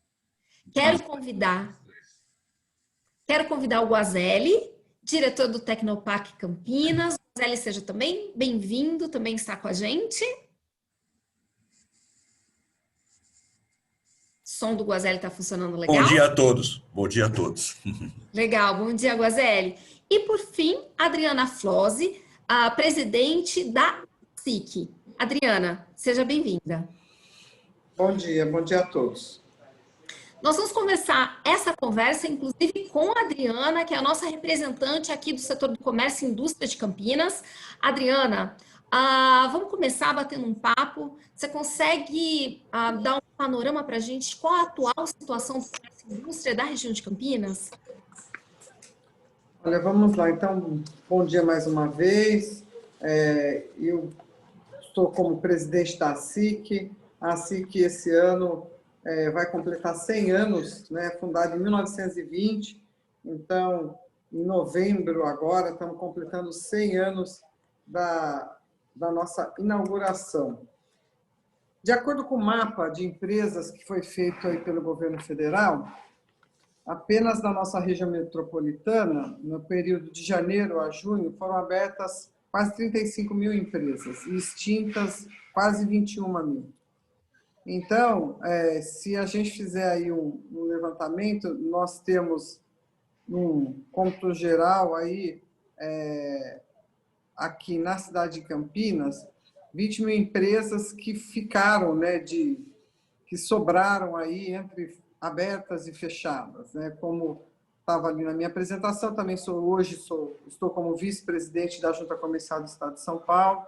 Quero convidar o Guazelli, diretor do Tecnoparque Campinas. O Guazelli, seja também bem-vindo, também está com a gente. O som do Guazelli está funcionando legal? Bom dia a todos. Bom dia a todos. Legal, bom dia, Guazelli. E, por fim, Adriana Flose, a presidente da SIC. Adriana, seja bem-vinda. Bom dia a todos. Nós vamos começar essa conversa, inclusive, com a Adriana, que é a nossa representante aqui do setor do comércio e indústria de Campinas. Adriana, vamos começar batendo um papo. Você consegue dar um panorama para a gente? Qual a atual situação do comércio e indústria da região de Campinas? Olha, vamos lá. Então, bom dia mais uma vez. Eu estou como presidente da SIC. A SIC, esse ano, vai completar 100 anos, né? Fundada em 1920. Então, em novembro agora, estamos completando 100 anos da nossa inauguração. De acordo com o mapa de empresas que foi feito aí pelo governo federal, apenas na nossa região metropolitana, no período de janeiro a junho, foram abertas quase 35 mil empresas e extintas quase 21 mil. Então, se a gente fizer aí um levantamento, nós temos, num cômputo geral, aí, aqui na cidade de Campinas, 20 mil empresas que ficaram, né, que sobraram aí entre abertas e fechadas, né? Como estava ali na minha apresentação, também estou como vice-presidente da Junta Comercial do Estado de São Paulo,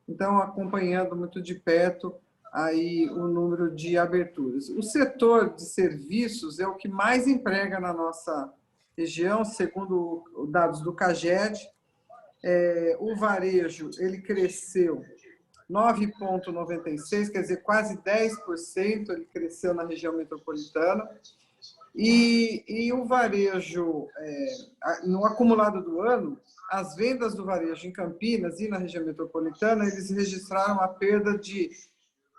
então acompanhando muito de perto aí o número de aberturas. O setor de serviços é o que mais emprega na nossa região, segundo dados do CAGED. O varejo ele cresceu 9,96%, quer dizer, quase 10% ele cresceu na região metropolitana. E o varejo, no acumulado do ano, as vendas do varejo em Campinas e na região metropolitana, eles registraram uma perda de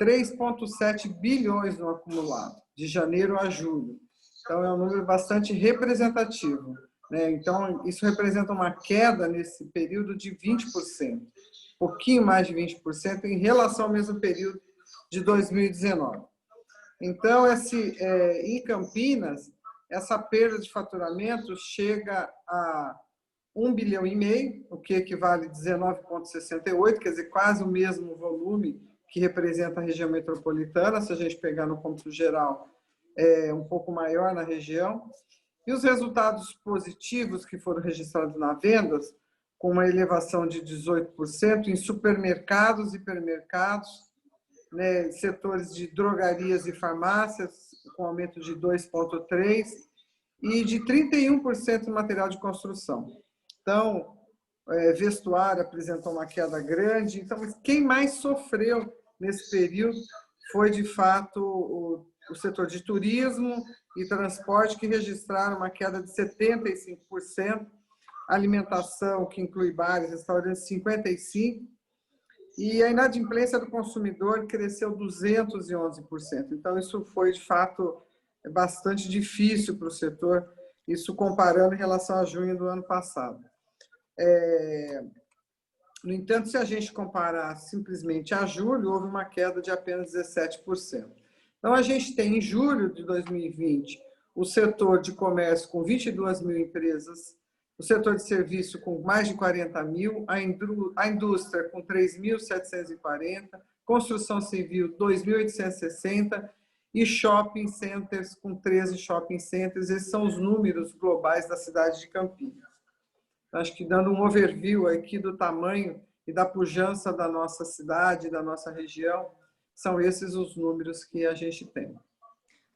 3,7 bilhões no acumulado, de janeiro a julho. Então, é um número bastante representativo, né? Então, isso representa uma queda nesse período de 20%, um pouquinho mais de 20% em relação ao mesmo período de 2019. Então, em Campinas, essa perda de faturamento chega a 1,5 bilhão, o que equivale a 19,68, quer dizer, quase o mesmo volume que representa a região metropolitana, se a gente pegar no cômputo geral, é um pouco maior na região. E os resultados positivos que foram registrados nas vendas, com uma elevação de 18% em supermercados e hipermercados, né, setores de drogarias e farmácias, com aumento de 2,3%, e de 31% em material de construção. Então, vestuário apresentou uma queda grande. Então, quem mais sofreu nesse período foi, de fato, o setor de turismo e transporte, que registraram uma queda de 75%, alimentação, que inclui bares, restaurantes, 55%, e a inadimplência do consumidor cresceu 211%. Então, isso foi, de fato, bastante difícil para o setor, isso comparando em relação a junho do ano passado. No entanto, se a gente comparar simplesmente a julho, houve uma queda de apenas 17%. Então, a gente tem, em julho de 2020, o setor de comércio com 22 mil empresas, o setor de serviço com mais de 40 mil, a indústria com 3.740, construção civil 2.860 e shopping centers com 13 shopping centers. Esses são os números globais da cidade de Campinas. Acho que dando um overview aqui do tamanho e da pujança da nossa cidade, da nossa região, são esses os números que a gente tem.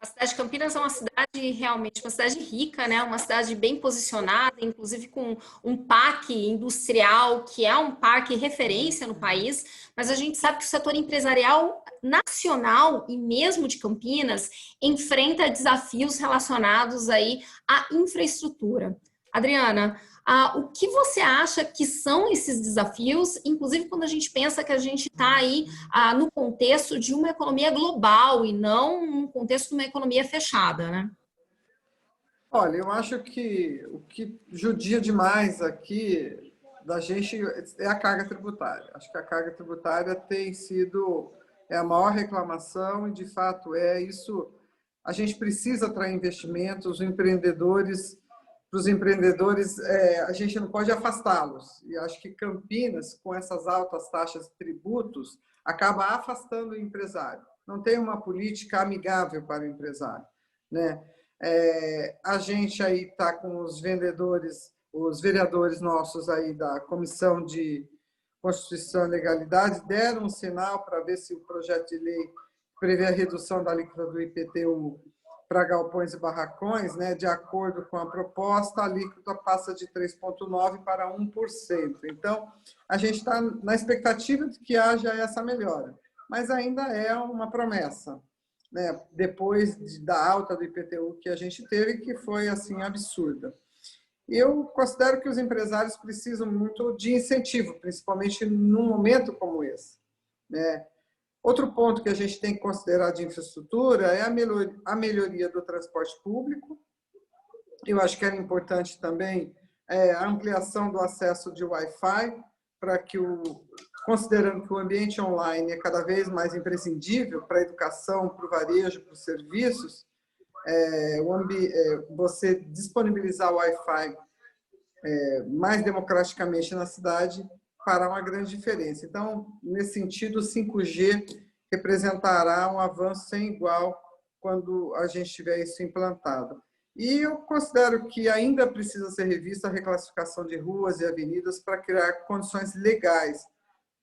A cidade de Campinas é uma cidade realmente, uma cidade rica, né? Uma cidade bem posicionada, inclusive com um parque industrial, que é um parque referência no país, mas a gente sabe que o setor empresarial nacional e mesmo de Campinas enfrenta desafios relacionados aí à infraestrutura. Adriana, o que você acha que são esses desafios, inclusive quando a gente pensa que a gente está aí no contexto de uma economia global e não no contexto de uma economia fechada, né? Olha, eu acho que o que judia demais aqui da gente é a carga tributária. Acho que a carga tributária tem sido a maior reclamação e, de fato, isso. A gente precisa atrair investimentos, para os empreendedores, a gente não pode afastá-los. E acho que Campinas, com essas altas taxas de tributos, acaba afastando o empresário. Não tem uma política amigável para o empresário, né? A gente aí está com os vereadores nossos aí da Comissão de Constituição e Legalidade, deram um sinal para ver se o projeto de lei prevê a redução da alíquota do IPTU para galpões e barracões, né, de acordo com a proposta, a alíquota passa de 3,9% para 1%. Então, a gente está na expectativa de que haja essa melhora, mas ainda é uma promessa, né, depois da alta do IPTU que a gente teve, que foi assim absurda. Eu considero que os empresários precisam muito de incentivo, principalmente num momento como esse, né? Outro ponto que a gente tem que considerar de infraestrutura é a melhoria do transporte público. Eu acho que era importante também a ampliação do acesso de Wi-Fi, para que, considerando que o ambiente online é cada vez mais imprescindível para a educação, para o varejo, para os serviços, você disponibilizar o Wi-Fi mais democraticamente na cidade fará uma grande diferença. Então, nesse sentido, o 5G representará um avanço sem igual quando a gente tiver isso implantado. E eu considero que ainda precisa ser revista a reclassificação de ruas e avenidas para criar condições legais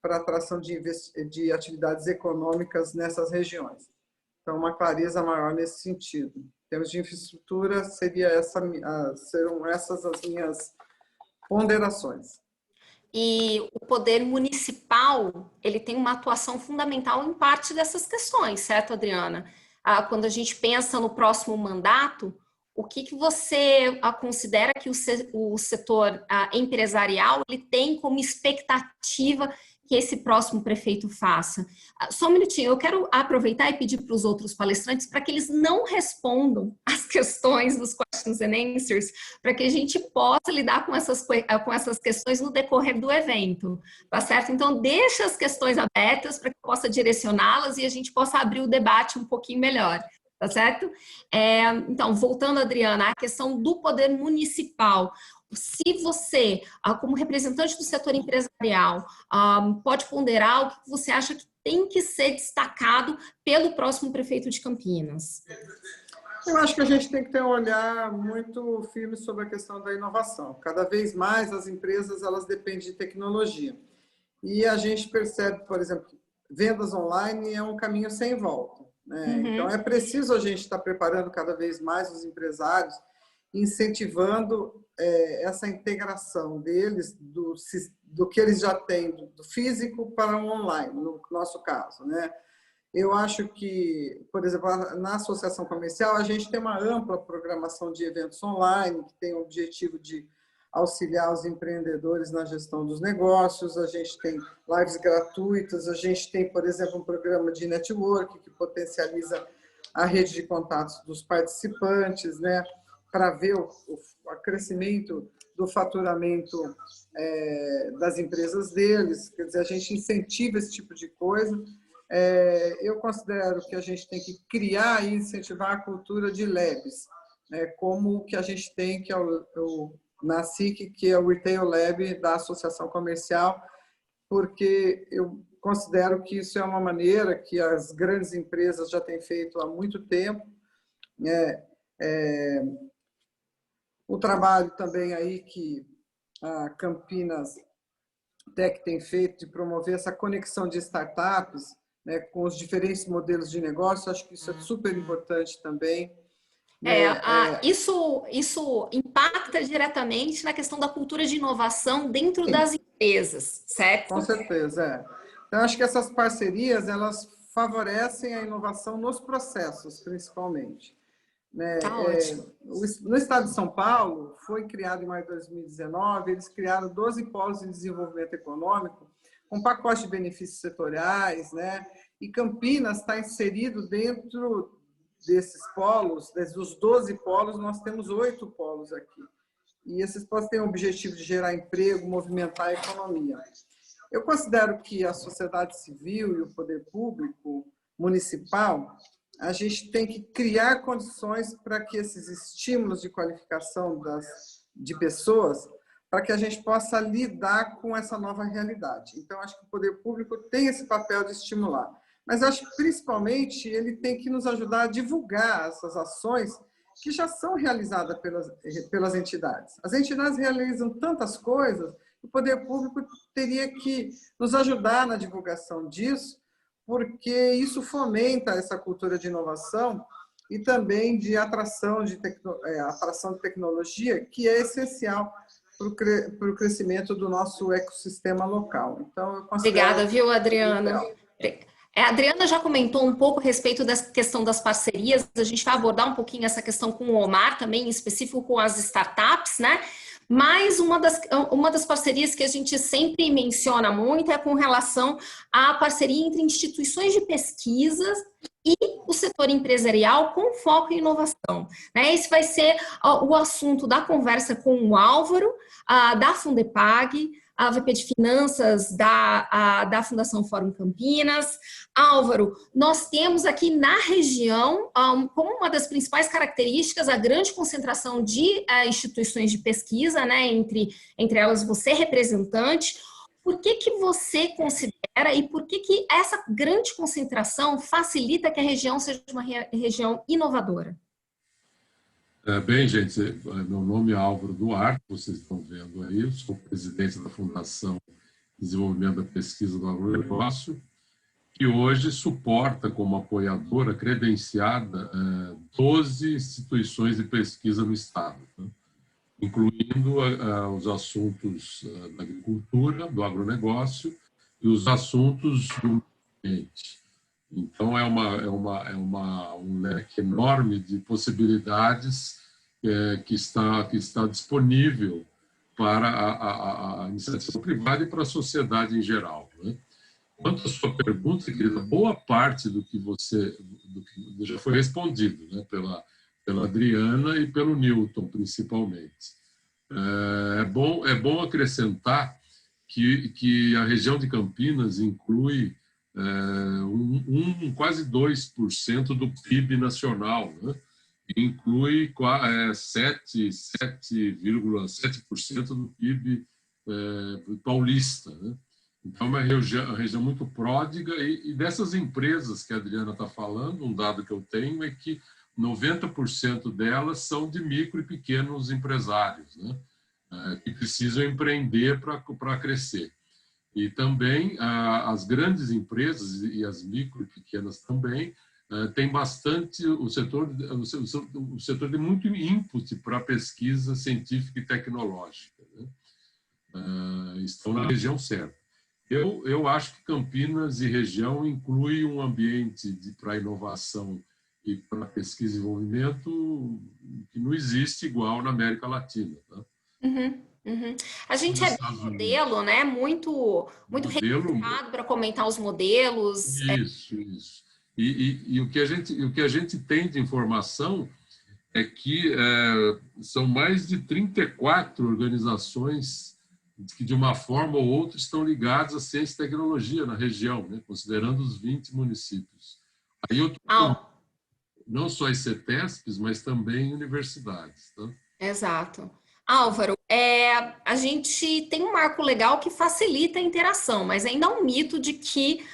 para a atração de atividades econômicas nessas regiões. Então, uma clareza maior nesse sentido. Em termos de infraestrutura, serão essas as minhas ponderações. E o poder municipal, ele tem uma atuação fundamental em parte dessas questões, certo, Adriana? Quando a gente pensa no próximo mandato, o que você considera que o setor empresarial ele tem como expectativa que esse próximo prefeito faça? Só um minutinho, eu quero aproveitar e pedir para os outros palestrantes para que eles não respondam as questões dos questions and answers, para que a gente possa lidar com essas questões no decorrer do evento, tá certo? Então, deixa as questões abertas para que eu possa direcioná-las e a gente possa abrir o debate um pouquinho melhor. Tá certo? Então, voltando, Adriana, a questão do poder municipal. Se você, como representante do setor empresarial, pode ponderar o que você acha que tem que ser destacado pelo próximo prefeito de Campinas? Eu acho que a gente tem que ter um olhar muito firme sobre a questão da inovação. Cada vez mais as empresas elas dependem de tecnologia. E a gente percebe, por exemplo, que vendas online é um caminho sem volta. Então, é preciso a gente estar preparando cada vez mais os empresários, incentivando essa integração deles, do que eles já têm, do físico para o online, no nosso caso. Eu acho que, por exemplo, na associação comercial, a gente tem uma ampla programação de eventos online, que tem o objetivo de auxiliar os empreendedores na gestão dos negócios, a gente tem lives gratuitas, a gente tem, por exemplo, um programa de network que potencializa a rede de contatos dos participantes, para ver o crescimento do faturamento das empresas deles, quer dizer, a gente incentiva esse tipo de coisa. Eu considero que a gente tem que criar e incentivar a cultura de labs, como o que a gente tem, que é na SIC, que é o Retail Lab da Associação Comercial, porque eu considero que isso é uma maneira que as grandes empresas já têm feito há muito tempo. O trabalho também aí que a Campinas Tech tem feito de promover essa conexão de startups, com os diferentes modelos de negócio, acho que isso é super importante também. Isso impacta diretamente na questão da cultura de inovação dentro das empresas, certo? Com certeza, Então, acho que essas parcerias, elas favorecem a inovação nos processos, principalmente. Tá ótimo. No estado de São Paulo, foi criado em maio de 2019, eles criaram 12 polos de desenvolvimento econômico, com pacote de benefícios setoriais, e Campinas está inserido dentro desses polos, dos 12 polos, nós temos 8 polos aqui. E esses polos têm o objetivo de gerar emprego, movimentar a economia. Eu considero que a sociedade civil e o poder público municipal, a gente tem que criar condições para que esses estímulos de qualificação de pessoas, para que a gente possa lidar com essa nova realidade. Então, acho que o poder público tem esse papel de estimular. Mas acho que, principalmente, ele tem que nos ajudar a divulgar essas ações que já são realizadas pelas entidades. As entidades realizam tantas coisas, o poder público teria que nos ajudar na divulgação disso, porque isso fomenta essa cultura de inovação e também de atração de tecnologia, que é essencial para o crescimento do nosso ecossistema local. Então, eu considero... Obrigada, viu, Adriana? A Adriana já comentou um pouco a respeito dessa questão das parcerias, a gente vai abordar um pouquinho essa questão com o Omar também, em específico com as startups, Mas uma das parcerias que a gente sempre menciona muito é com relação à parceria entre instituições de pesquisa e o setor empresarial com foco em inovação. Esse vai ser o assunto da conversa com o Álvaro, da Fundepag, a VP de Finanças da Fundação Fórum Campinas. Álvaro, nós temos aqui na região, como uma das principais características, a grande concentração de instituições de pesquisa, entre elas você representante. Por que você considera e por que essa grande concentração facilita que a região seja uma região inovadora? Bem, gente, meu nome é Álvaro Duarte, vocês estão vendo aí, eu sou presidente da Fundação de Desenvolvimento da Pesquisa do Agronegócio, que hoje suporta como apoiadora credenciada 12 instituições de pesquisa no Estado, né? Incluindo os assuntos da agricultura, do agronegócio e os assuntos do meio ambiente. Então, um leque enorme de possibilidades que está disponível para a iniciativa privada e para a sociedade em geral, né? Quanto à sua pergunta, querida, boa parte do que já foi respondido, né, pela Adriana e pelo Newton, principalmente. É bom acrescentar que a região de Campinas inclui quase 2% do PIB nacional, né? Inclui 7,7% do PIB paulista, né? Então, é uma região muito pródiga, e dessas empresas que a Adriana está falando, um dado que eu tenho é que 90% delas são de micro e pequenos empresários, né? Que precisam empreender para crescer. E também as grandes empresas e as micro e pequenas também tem bastante, o setor tem muito input para pesquisa científica e tecnológica, né? Estão na região certa. Eu acho que Campinas e região inclui um ambiente para inovação e para pesquisa e desenvolvimento que não existe igual na América Latina, tá? A gente é bem modelo, né? Muito requisitado para comentar os modelos. Isso. E o que a gente tem de informação é que são mais de 34 organizações que, de uma forma ou outra, estão ligadas à ciência e tecnologia na região, né? Considerando os 20 municípios. Aí eu não só as CETESPs, mas também universidades, tá? Exato. Álvaro, a gente tem um marco legal que facilita a interação, mas ainda há um mito de que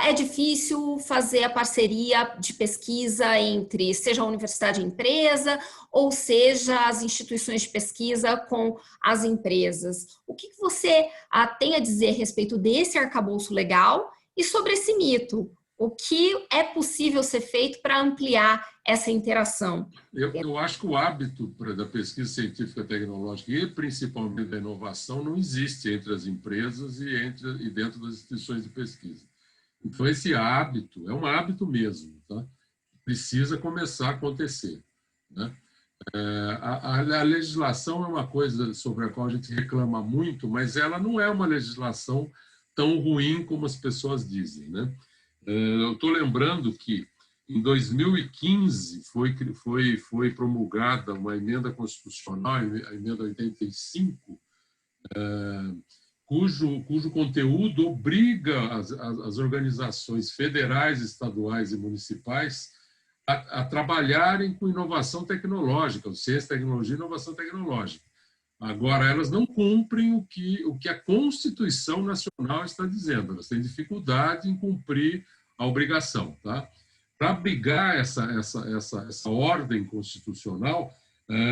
é difícil fazer a parceria de pesquisa entre, seja a universidade e a empresa, ou seja, as instituições de pesquisa com as empresas. O que você tem a dizer a respeito desse arcabouço legal e sobre esse mito? O que é possível ser feito para ampliar essa interação? Eu acho que o hábito da pesquisa científica e tecnológica, e principalmente da inovação, não existe entre as empresas e dentro das instituições de pesquisa. Então, esse hábito é um hábito mesmo, tá? Precisa começar a acontecer, né? A legislação é uma coisa sobre a qual a gente reclama muito, mas ela não é uma legislação tão ruim como as pessoas dizem, né? Eu estou lembrando que em 2015 foi promulgada uma emenda constitucional, a emenda 85, cujo conteúdo obriga as organizações federais, estaduais e municipais a trabalharem com inovação tecnológica, ciência, tecnologia e inovação tecnológica. Agora, elas não cumprem o que a Constituição Nacional está dizendo, elas têm dificuldade em cumprir a obrigação, tá? Para abrigar essa ordem constitucional,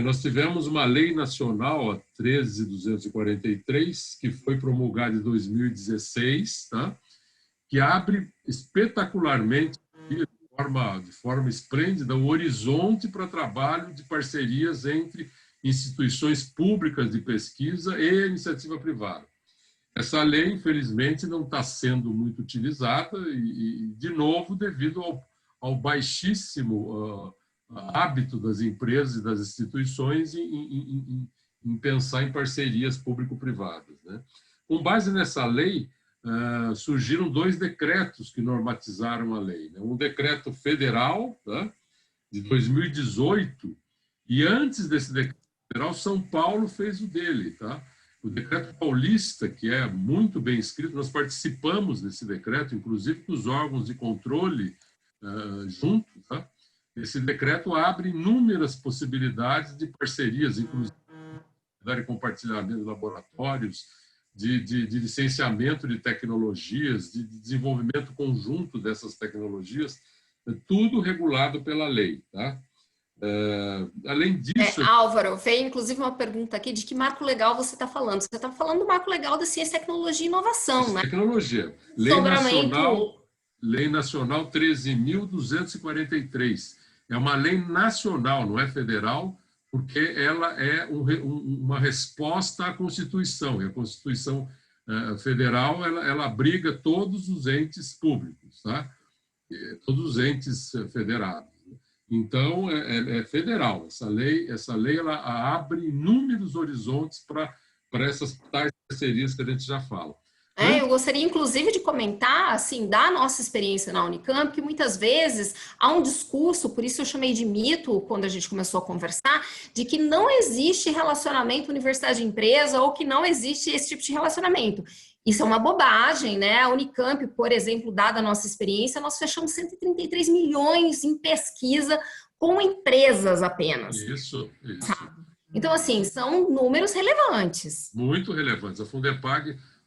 nós tivemos uma lei nacional, a 13.243, que foi promulgada em 2016, tá? Que abre espetacularmente, de forma esplêndida, o horizonte para trabalho de parcerias entre instituições públicas de pesquisa e iniciativa privada. Essa lei, infelizmente, não está sendo muito utilizada e de novo, devido ao baixíssimo hábito das empresas e das instituições em pensar em parcerias público-privadas, né? Com base nessa lei, surgiram 2 decretos que normatizaram a lei, né? Um decreto federal, tá, de 2018, e antes desse decreto federal, São Paulo fez o dele, tá? O decreto paulista, que é muito bem escrito, nós participamos desse decreto, inclusive com os órgãos de controle junto, tá? Esse decreto abre inúmeras possibilidades de parcerias, inclusive de compartilhamento de laboratórios, de licenciamento de tecnologias, de desenvolvimento conjunto dessas tecnologias, tudo regulado pela lei, tá? Além disso... Álvaro, veio inclusive uma pergunta aqui de que marco legal você está falando. Você está falando do marco legal da ciência, tecnologia e inovação, né? Tecnologia. Lei nacional Lei Nacional 13.243. É uma lei nacional, não é federal, porque ela é uma resposta à Constituição. E a Constituição Federal ela abriga todos os entes públicos, tá? Todos os entes federados. Então, é federal. Essa lei ela abre inúmeros horizontes para essas tais parcerias que a gente já fala. Eu gostaria, inclusive, de comentar, assim, da nossa experiência na Unicamp, que muitas vezes há um discurso, por isso eu chamei de mito, quando a gente começou a conversar, de que não existe relacionamento universidade-empresa ou que não existe esse tipo de relacionamento. Isso é uma bobagem, né? A Unicamp, por exemplo, dada a nossa experiência, nós fechamos 133 milhões em pesquisa com empresas apenas. Isso. Então, assim, são números relevantes. Muito relevantes. A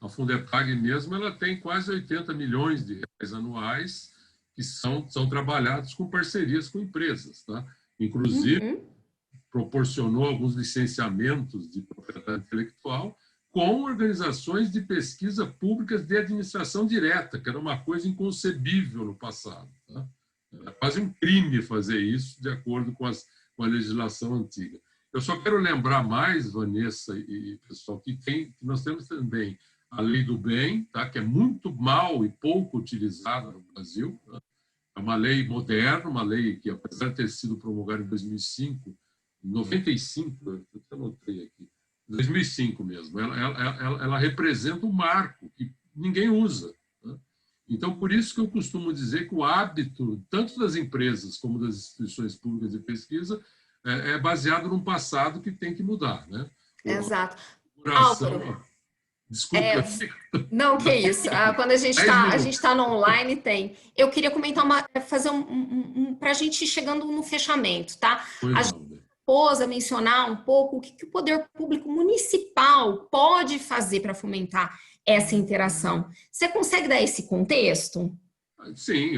Fundepag mesmo, ela tem quase 80 milhões de reais anuais que são trabalhados com parcerias com empresas, tá? Inclusive, proporcionou alguns licenciamentos de propriedade intelectual com organizações de pesquisa públicas de administração direta, que era uma coisa inconcebível no passado, tá? Era quase um crime fazer isso, de acordo com a legislação antiga. Eu só quero lembrar mais, Vanessa e pessoal, que nós temos também a Lei do Bem, tá? Que é muito mal e pouco utilizada no Brasil. Tá? É uma lei moderna, uma lei que, apesar de ter sido promulgada em 2005, 95, eu anotei aqui, 2005 mesmo, ela representa um marco que ninguém usa. Tá? Então, por isso que eu costumo dizer que o hábito, tanto das empresas como das instituições públicas de pesquisa, é baseado num passado que tem que mudar. Né? Exato. Álvaro. Desculpa. Não, que isso. Quando a gente está no online, tem. Eu queria comentar, fazer para a gente ir chegando no fechamento, tá? A gente pôs a mencionar um pouco o que o poder público municipal pode fazer para fomentar essa interação. Você consegue dar esse contexto? Sim,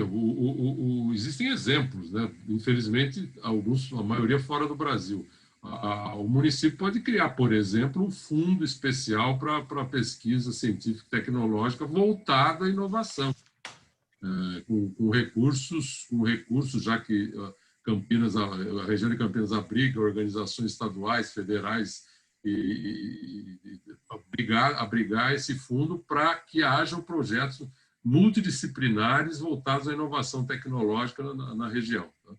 existem exemplos, né? Infelizmente, a maioria fora do Brasil. O município pode criar, por exemplo, um fundo especial para pesquisa científica e tecnológica voltada à inovação, com recursos, já que a região de Campinas abriga organizações estaduais, federais, e abrigar esse fundo para que hajam projetos multidisciplinares voltados à inovação tecnológica na região. Tá?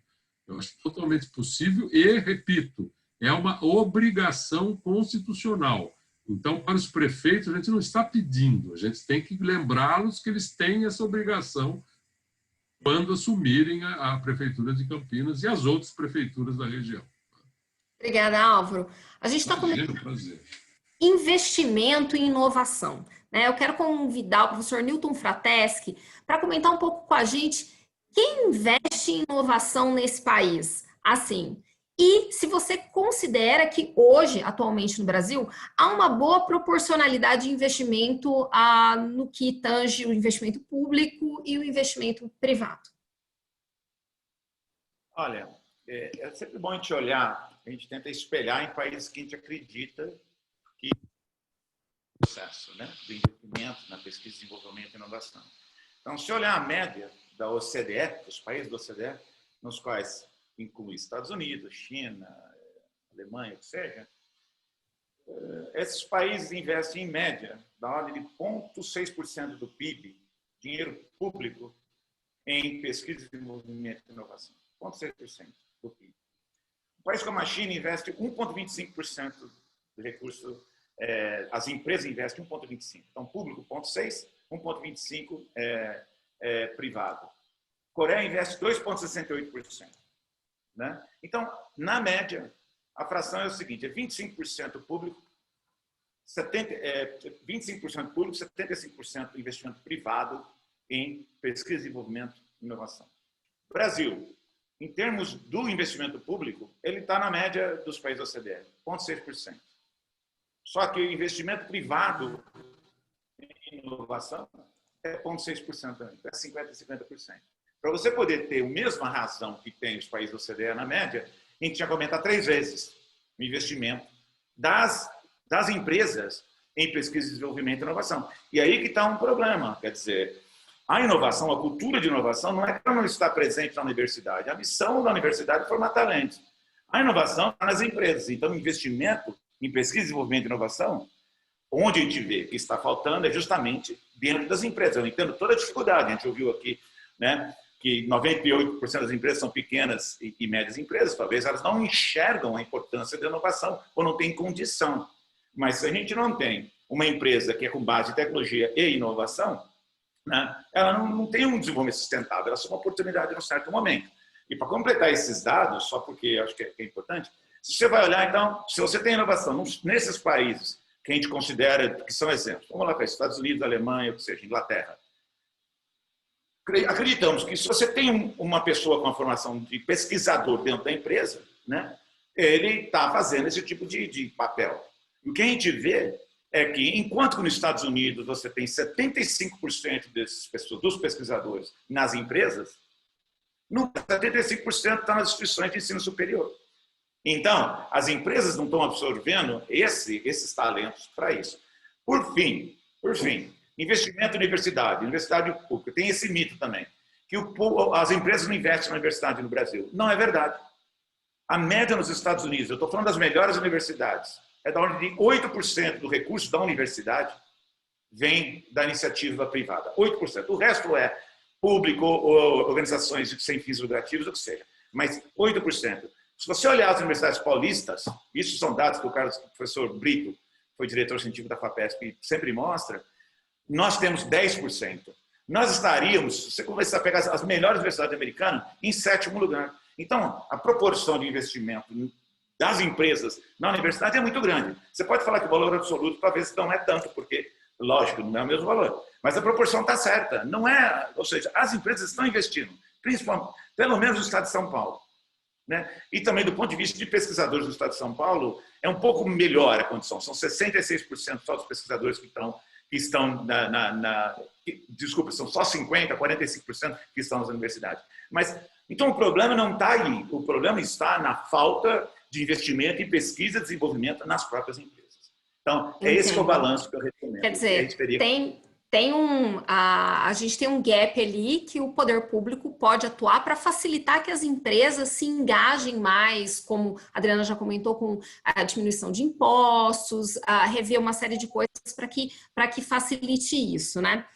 Eu acho totalmente possível e, repito, é uma obrigação constitucional. Então, para os prefeitos, a gente não está pedindo, a gente tem que lembrá-los que eles têm essa obrigação quando assumirem a Prefeitura de Campinas e as outras prefeituras da região. Obrigada, Álvaro. A gente está comentando investimento em inovação. Né? Eu quero convidar o professor Newton Frateschi para comentar um pouco com a gente quem investe em inovação nesse país. Assim, e se você considera que hoje, atualmente no Brasil, há uma boa proporcionalidade de investimento no que tange o investimento público e o investimento privado. Olha, é sempre bom a gente olhar, a gente tenta espelhar em países que a gente acredita que o processo, né, do investimento na pesquisa, desenvolvimento e inovação. Então, se olhar a média da OCDE, dos países da OCDE, nos quais inclui Estados Unidos, China, Alemanha, o que seja, esses países investem, em média, da ordem de 0,6% do PIB, dinheiro público, em pesquisa, desenvolvimento e inovação. 0,6% do PIB. Um país como a China investe 1,25% do recurso, as empresas investem 1,25%. Então, público, 0,6%, 1,25% privado. Coreia investe 2,68%. Né? Então, na média, a fração é o seguinte, 25% público, 25% público, 75% investimento privado em pesquisa, desenvolvimento e inovação. Brasil, em termos do investimento público, ele está na média dos países da OCDE, 0,6%. Só que o investimento privado em inovação é 0,6% também, é 50% e 50%. Para você poder ter a mesma razão que tem os países da OCDE na média, a gente tinha que aumentar 3 vezes o investimento das empresas em pesquisa, desenvolvimento e inovação. E aí que está um problema. Quer dizer, A inovação, a cultura de inovação, não é que ela não está presente na universidade. A missão da universidade é formar talentos. A inovação está nas empresas. Então, o investimento em pesquisa, desenvolvimento e inovação, onde a gente vê que está faltando é justamente dentro das empresas. Eu entendo toda a dificuldade. A gente ouviu aqui, né, que 98% das empresas são pequenas e médias empresas. Talvez elas não enxergam a importância da inovação ou não têm condição. Mas se a gente não tem uma empresa que é com base em tecnologia e inovação, né, ela não tem um desenvolvimento sustentável, ela é só uma oportunidade em um certo momento. E para completar esses dados, só porque acho que é importante, se você vai olhar, então, se você tem inovação nesses países que a gente considera que são exemplos, vamos lá para Estados Unidos, Alemanha, ou seja, Inglaterra, acreditamos que se você tem uma pessoa com a formação de pesquisador dentro da empresa, né, ele está fazendo esse tipo de papel. E o que a gente vê é que, enquanto que nos Estados Unidos você tem 75% dos pesquisadores nas empresas, 75% está nas instituições de ensino superior. Então, as empresas não estão absorvendo esses talentos para isso. Por fim, investimento em universidade pública. Tem esse mito também, que as empresas não investem na universidade no Brasil. Não é verdade. A média nos Estados Unidos, eu estou falando das melhores universidades, é da ordem de 8% do recurso da universidade vem da iniciativa privada. 8%. O resto é público, ou organizações sem fins lucrativos, o que seja. Mas 8%. Se você olhar as universidades paulistas, isso são dados que o professor Brito, foi diretor científico da FAPESP, sempre mostra, nós temos 10%. Nós estaríamos, se você começar a pegar as melhores universidades americanas, em 7º lugar. Então, a proporção de investimento das empresas na universidade é muito grande. Você pode falar que o valor absoluto talvez não é tanto, porque, lógico, não é o mesmo valor. Mas a proporção está certa. Não é, ou seja, as empresas estão investindo, principalmente, pelo menos no estado de São Paulo. Né? E também do ponto de vista de pesquisadores do estado de São Paulo, é um pouco melhor a condição. São 66% só dos pesquisadores que estão desculpa, são só 50%, 45% que estão nas universidades. Mas, então o problema não está aí. O problema está na falta de investimento em pesquisa e desenvolvimento nas próprias empresas. Então, esse que é o balanço que eu recomendo. Quer dizer, a gente tem um gap ali que o poder público pode atuar para facilitar que as empresas se engajem mais, como a Adriana já comentou, com a diminuição de impostos, a rever uma série de coisas para que facilite isso, né?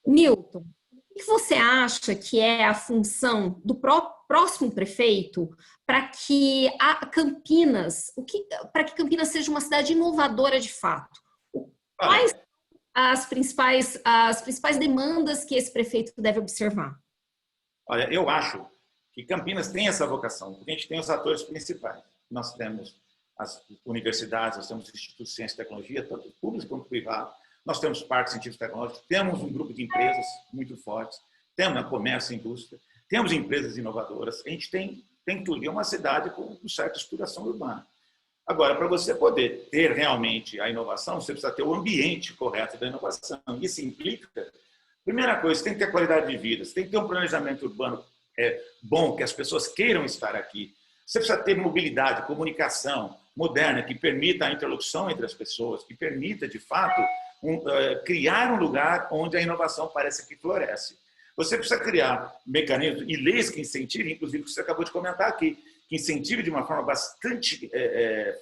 Milton, o que você acha que é a função do próximo prefeito para que Campinas seja uma cidade inovadora de fato? Quais as principais demandas que esse prefeito deve observar? Olha, eu acho que Campinas tem essa vocação, porque a gente tem os atores principais. Nós temos as universidades, nós temos institutos de ciência e tecnologia, tanto públicos quanto privados, nós temos parques científicos e tecnológicos, temos um grupo de empresas muito fortes, temos comércio e indústria, temos empresas inovadoras, a gente tem tudo. É uma cidade com certa estruturação urbana. Agora, para você poder ter realmente a inovação, você precisa ter o ambiente correto da inovação. Isso implica, primeira coisa, você tem que ter qualidade de vida, você tem que ter um planejamento urbano bom, que as pessoas queiram estar aqui. Você precisa ter mobilidade, comunicação moderna, que permita a interlocução entre as pessoas, que permita, de fato, criar um lugar onde a inovação parece que floresce. Você precisa criar mecanismos e leis que incentivem, inclusive o que você acabou de comentar aqui, que incentive de uma forma bastante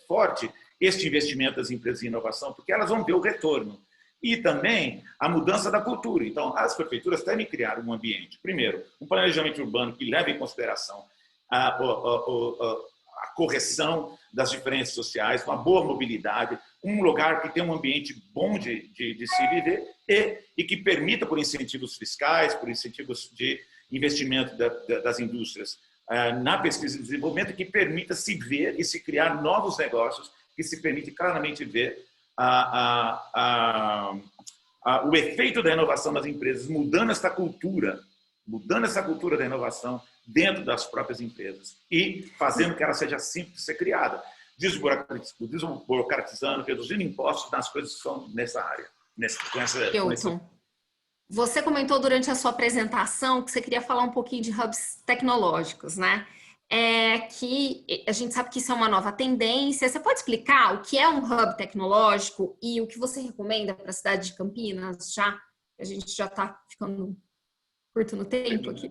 forte este investimento das empresas em inovação, porque elas vão ver o retorno. E também a mudança da cultura. Então, as prefeituras devem criar um ambiente, primeiro, um planejamento urbano que leve em consideração a correção das diferenças sociais, uma boa mobilidade, um lugar que tenha um ambiente bom de se viver e que permita, por incentivos fiscais, por incentivos de investimento das indústrias, na pesquisa e desenvolvimento, que permita se ver e se criar novos negócios, que se permite claramente ver o efeito da inovação nas empresas, mudando essa cultura da inovação dentro das próprias empresas e fazendo que ela seja simples de ser criada, desburocratizando, reduzindo impostos nas coisas que são nessa área. Você comentou durante a sua apresentação que você queria falar um pouquinho de hubs tecnológicos, né? Que a gente sabe que isso é uma nova tendência. Você pode explicar o que é um hub tecnológico e o que você recomenda para a cidade de Campinas já? A gente já está ficando curto no tempo aqui.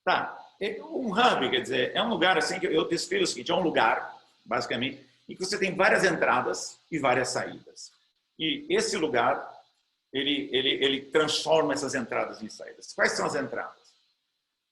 Tá. Um hub, quer dizer, é um lugar assim que eu descrevo o seguinte, é um lugar, basicamente, em que você tem várias entradas e várias saídas. E esse lugar, ele transforma essas entradas em saídas. Quais são as entradas?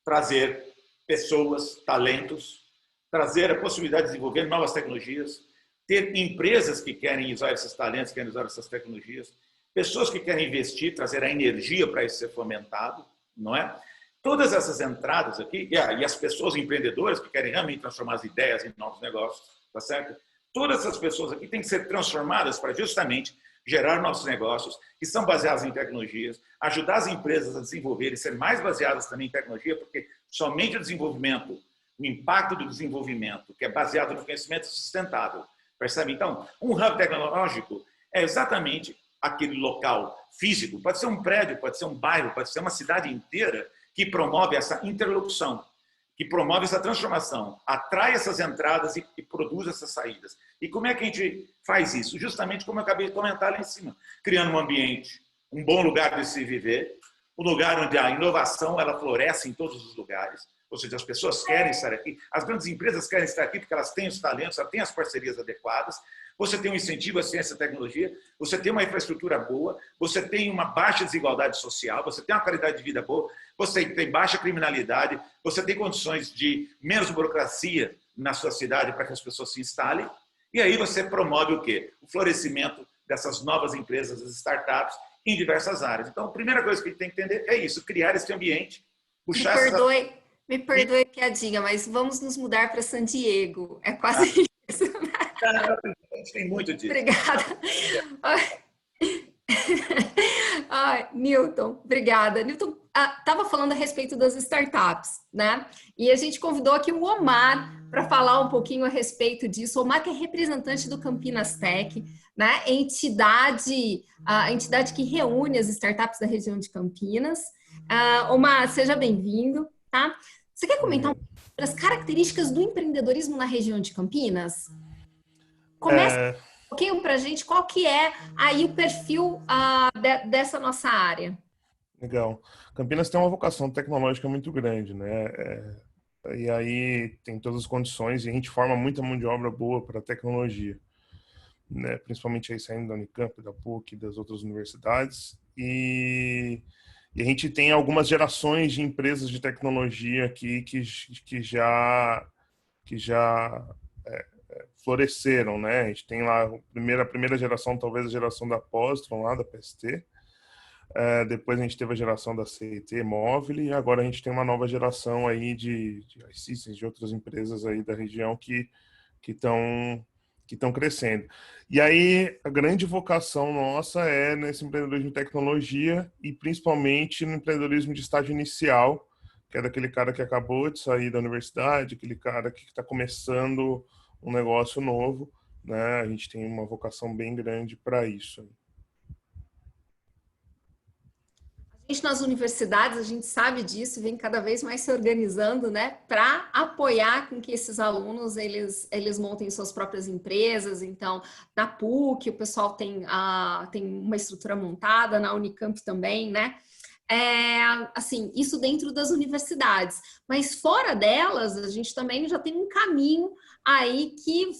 Trazer pessoas, talentos, trazer a possibilidade de desenvolver novas tecnologias, ter empresas que querem usar esses talentos, querem usar essas tecnologias, pessoas que querem investir, trazer a energia para isso ser fomentado, não é? Todas essas entradas aqui, e as pessoas empreendedoras que querem realmente transformar as ideias em novos negócios, tá certo? Todas essas pessoas aqui têm que ser transformadas para justamente gerar novos negócios que são baseados em tecnologias, ajudar as empresas a desenvolver e ser mais baseadas também em tecnologia, porque somente o desenvolvimento, o impacto do desenvolvimento, que é baseado no conhecimento sustentável, percebe? Então, um hub tecnológico é exatamente aquele local físico, pode ser um prédio, pode ser um bairro, pode ser uma cidade inteira, que promove essa interlocução, que promove essa transformação, atrai essas entradas e produz essas saídas. E como é que a gente faz isso? Justamente como eu acabei de comentar lá em cima, criando um ambiente, um bom lugar de se viver, um lugar onde a inovação ela floresce em todos os lugares, ou seja, as pessoas querem estar aqui, as grandes empresas querem estar aqui porque elas têm os talentos, elas têm as parcerias adequadas, você tem um incentivo à ciência e tecnologia, você tem uma infraestrutura boa, você tem uma baixa desigualdade social, você tem uma qualidade de vida boa, você tem baixa criminalidade, você tem condições de menos burocracia na sua cidade para que as pessoas se instalem, e aí você promove o quê? O florescimento dessas novas empresas, as startups, em diversas áreas. Então, a primeira coisa que a gente tem que entender é isso, criar esse ambiente, puxar Me perdoe a piadinha, mas vamos nos mudar para San Diego. É quase isso. A gente tem muito disso. Obrigada. Newton, obrigada. Newton estava falando a respeito das startups, né? E a gente convidou aqui o Omar para falar um pouquinho a respeito disso. O Omar que é representante do Campinas Tech, né? A entidade que reúne as startups da região de Campinas. Omar, seja bem-vindo, tá? Você quer comentar um pouco sobre as características do empreendedorismo na região de Campinas? Começa um pouquinho para a gente qual que é aí o perfil dessa nossa área. Legal. Campinas tem uma vocação tecnológica muito grande, né? E aí tem todas as condições e a gente forma muita mão de obra boa para a tecnologia, né? Principalmente aí saindo da Unicamp, da PUC, das outras universidades. E a gente tem algumas gerações de empresas de tecnologia aqui que já floresceram, né? A gente tem lá a primeira geração, talvez a geração da Postron, lá da PST. Depois a gente teve a geração da CET Móvel e agora a gente tem uma nova geração aí de iSystems, de outras empresas aí da região que estão crescendo. E aí a grande vocação nossa é nesse empreendedorismo de tecnologia e principalmente no empreendedorismo de estágio inicial, que é daquele cara que acabou de sair da universidade, aquele cara que está começando um negócio novo, né? A gente tem uma vocação bem grande para isso. A gente nas universidades, a gente sabe disso, vem cada vez mais se organizando, né, para apoiar com que esses alunos eles montem suas próprias empresas. Então, na PUC o pessoal tem uma estrutura montada, na Unicamp também, né? Assim, isso dentro das universidades, mas fora delas a gente também já tem um caminho aí que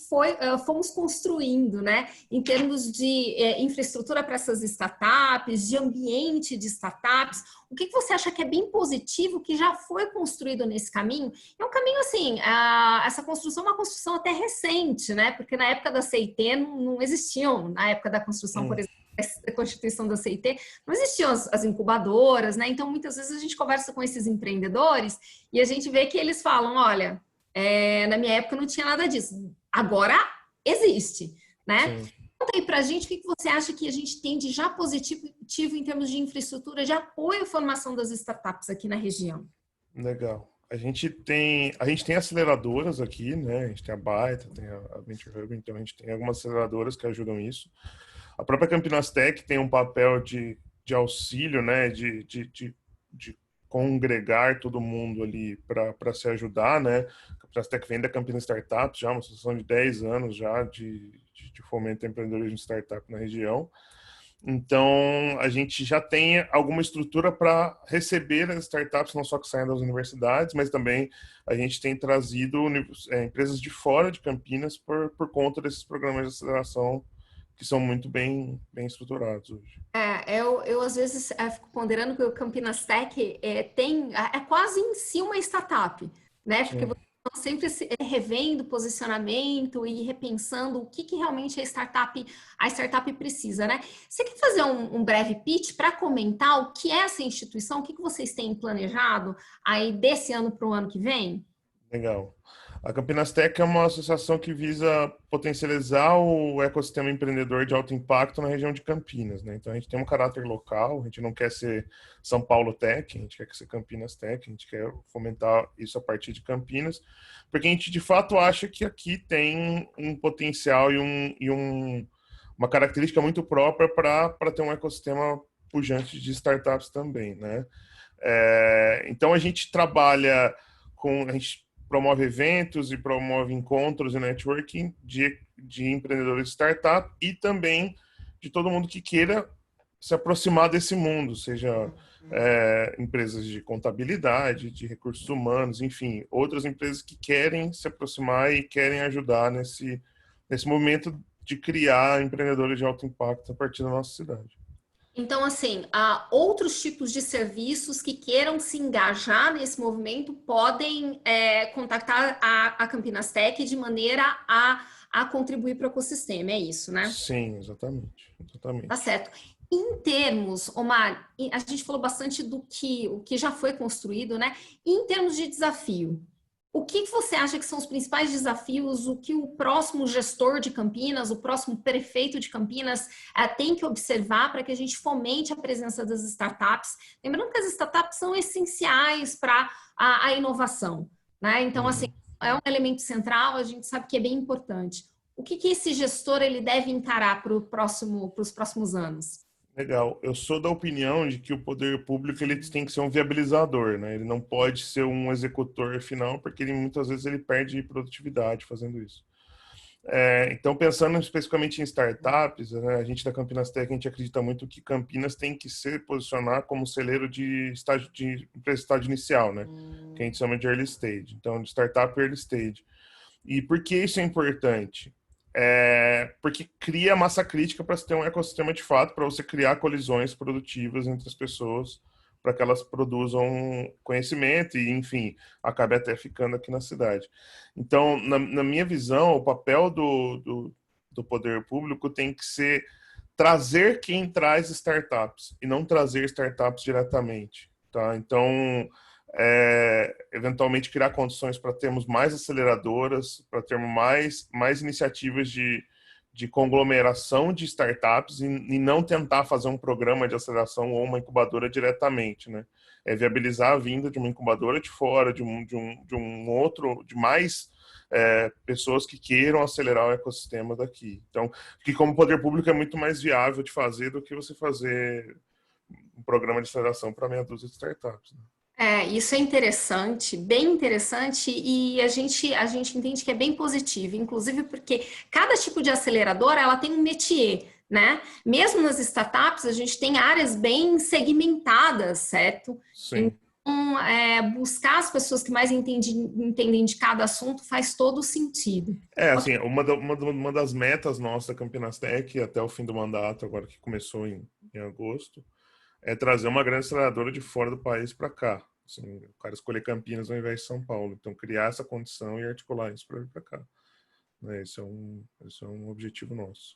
fomos construindo, né, em termos de infraestrutura para essas startups, de ambiente de startups. O que você acha que é bem positivo que já foi construído nesse caminho? É um caminho assim, essa construção é uma construção até recente, né, porque na época da CIT não existiam, na época da construção, por exemplo, da constituição da CIT, não existiam as incubadoras, né? Então, muitas vezes a gente conversa com esses empreendedores e a gente vê que eles falam, olha, na minha época não tinha nada disso. Agora existe, né? Sim. Conta aí pra gente o que você acha que a gente tem de já positivo em termos de infraestrutura de apoio à formação das startups aqui na região. Legal. A gente tem aceleradoras aqui, né? A gente tem a Baita, tem a Venture Hub, então a gente tem algumas aceleradoras que ajudam isso. A própria Campinas Tech tem um papel de auxílio, né, de congregar todo mundo ali para se ajudar, né? A Campinas Tech vem da Campinas Startups, já uma associação de 10 anos já de fomento ao empreendedorismo de startup na região. Então, a gente já tem alguma estrutura para receber as startups, não só que saem das universidades, mas também a gente tem trazido empresas de fora de Campinas por conta desses programas de aceleração que são muito bem estruturados hoje. Eu às vezes fico ponderando que o Campinas Tech é quase em si uma startup, né? Porque você está sempre revendo posicionamento e repensando o que realmente a startup precisa, né? Você quer fazer um breve pitch para comentar o que é essa instituição, o que vocês têm planejado aí desse ano para o ano que vem? Legal. A Campinas Tech é uma associação que visa potencializar o ecossistema empreendedor de alto impacto na região de Campinas, né? Então, a gente tem um caráter local, a gente não quer ser São Paulo Tech, a gente quer ser Campinas Tech, a gente quer fomentar isso a partir de Campinas, porque a gente, de fato, acha que aqui tem um potencial e uma característica muito própria para ter um ecossistema pujante de startups também, né? Então, a gente trabalha a gente promove eventos e promove encontros e networking de empreendedores de startup e também de todo mundo que queira se aproximar desse mundo, seja empresas de contabilidade, de recursos humanos, enfim, outras empresas que querem se aproximar e querem ajudar nesse movimento de criar empreendedores de alto impacto a partir da nossa cidade. Então, assim, outros tipos de serviços que queiram se engajar nesse movimento podem contactar a Campinas Tech de maneira a contribuir para o ecossistema, é isso, né? Sim, exatamente. Tá certo. Em termos, Omar, a gente falou bastante o que já foi construído, né? E em termos de desafio, o que você acha que são os principais desafios, o que o próximo gestor de Campinas, o próximo prefeito de Campinas tem que observar para que a gente fomente a presença das startups? Lembrando que as startups são essenciais para a inovação, né? Então, assim, é um elemento central, a gente sabe que é bem importante. O que esse gestor ele deve encarar para os próximos anos? Legal. Eu sou da opinião de que o poder público ele tem que ser um viabilizador, né? Ele não pode ser um executor final, porque muitas vezes ele perde produtividade fazendo isso. Então, pensando especificamente em startups, né, a gente da Campinas Tech, a gente acredita muito que Campinas tem que se posicionar como celeiro de estágio inicial, né? Que a gente chama de early stage. Então, de startup early stage. E por que isso é importante? Porque cria massa crítica para se ter um ecossistema de fato, para você criar colisões produtivas entre as pessoas, para que elas produzam conhecimento e, enfim, acabe até ficando aqui na cidade. Então, na minha visão, o papel do poder público tem que ser trazer quem traz startups e não trazer startups diretamente, tá? Então, eventualmente criar condições para termos mais aceleradoras, para termos mais iniciativas de conglomeração de startups e não tentar fazer um programa de aceleração ou uma incubadora diretamente, né? Viabilizar a vinda de uma incubadora de fora, de mais pessoas que queiram acelerar o ecossistema daqui. Então, que como poder público é muito mais viável de fazer do que você fazer um programa de aceleração para meia dúzia de startups, né? Isso é interessante, bem interessante, e a gente entende que é bem positivo, inclusive porque cada tipo de aceleradora ela tem um métier, né? Mesmo nas startups, a gente tem áreas bem segmentadas, certo? Sim. Então, buscar as pessoas que mais entendem de cada assunto faz todo sentido. Assim, uma das metas nossas da Campinas Tech até o fim do mandato, agora que começou em agosto, é trazer uma grande aceleradora de fora do país para cá. Assim, o cara escolher Campinas ao invés de São Paulo. Então, criar essa condição e articular isso para vir para cá. Esse é um objetivo nosso.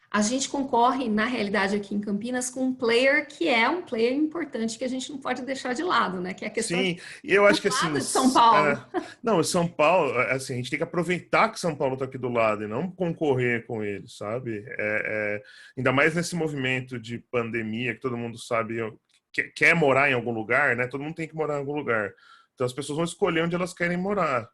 A gente concorre, na realidade, aqui em Campinas, com um player que é um player importante que a gente não pode deixar de lado, né? Que é a questão Sim, e eu acho que assim... de São Paulo. Não, São Paulo, assim, a gente tem que aproveitar que São Paulo está aqui do lado e não concorrer com ele, sabe? Ainda mais nesse movimento de pandemia, que todo mundo sabe, quer morar em algum lugar, né? Todo mundo tem que morar em algum lugar. Então as pessoas vão escolher onde elas querem morar.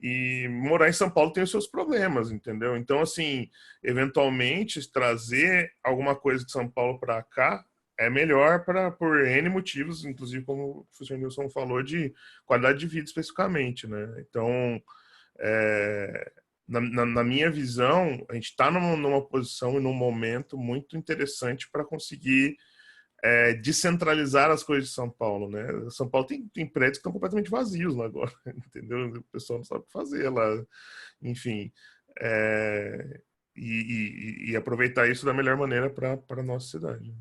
E morar em São Paulo tem os seus problemas, entendeu? Então, assim, eventualmente trazer alguma coisa de São Paulo para cá é melhor por N motivos, inclusive como o professor Nilson falou, de qualidade de vida especificamente, né? Então, na minha visão, a gente está numa posição e num momento muito interessante para conseguir descentralizar as coisas de São Paulo, né? São Paulo tem prédios que estão completamente vazios lá agora, entendeu? O pessoal não sabe o que fazer lá, enfim. E aproveitar isso da melhor maneira para a nossa cidade.